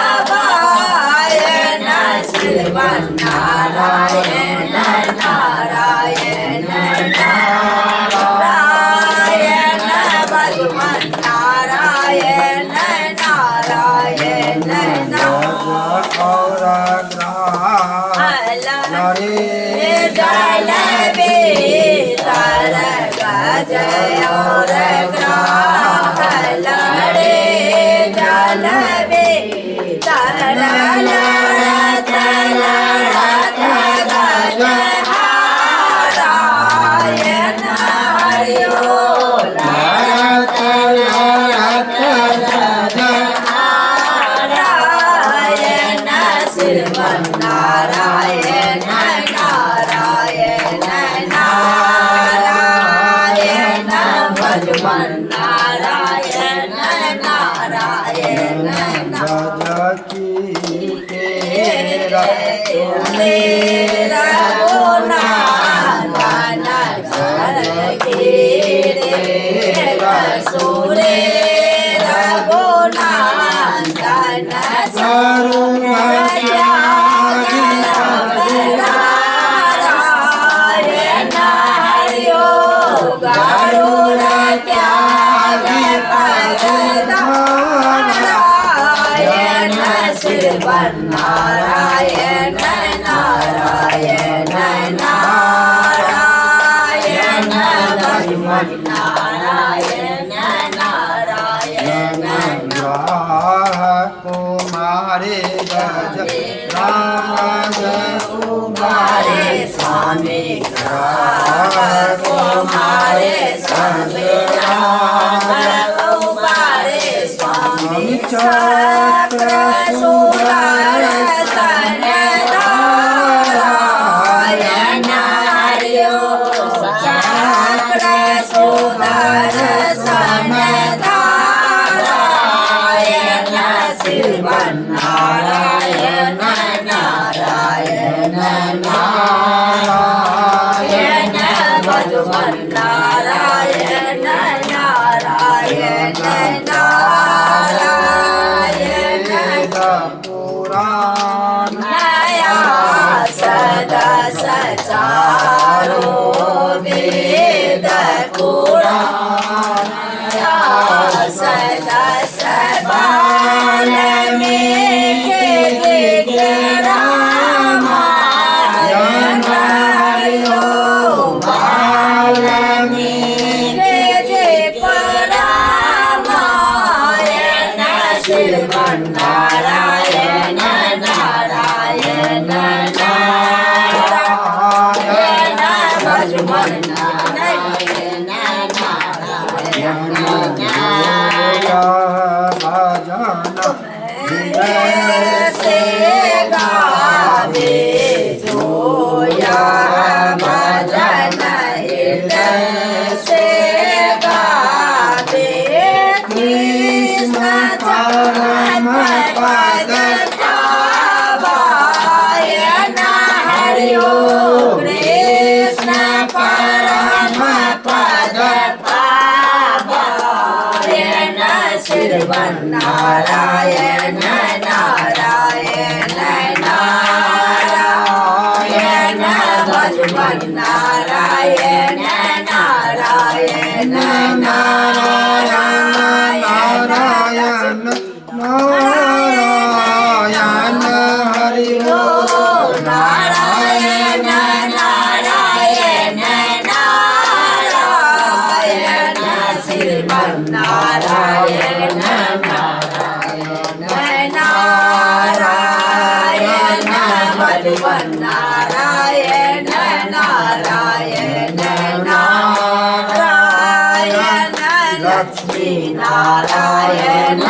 पावायन श्रीमन नारायण नारायण नारायण भगवान नारायण नारायण जल बेतर गजय और ग्रह लड़े जल बेतर लड़त लड़त गजय नारायण हरिओ लड़त लड़त गजय नारायण श्रीमन नारायण नारायण नारायण भगवान नारायण नारायण मेरा सूरे रघुनाथन नारायण हरिओ गरुड़ त्याग नारायण श्रीमन नारायण नारायण नारायण भगवान नारायण नारायण कुमारे गज राज कुमारे स्वामी कुमारे स्वामी कुमारे स्वामी चक्र सुदर्शन नारायण हरिओ चक्र सुदर्शन नारायण श्रीमन नारायण नारायण नारायण भगवान नारायण नारायण नारायण पुराण नया सदा सचारो वेद पुराण नया सदा सबाल में रामायण हरिओ बाल में रामायण श्रीमन नारायण नारायण नारायण मधुबन नारायण नारायण नारायण मधुबन नारायण नारायण नारायण नारायण हरि बोल नारायण नारायण नारायण श्रीमन नारायण नारायण नारायण मधुबन नारायण नारायण नारायण लक्ष्मी नारायण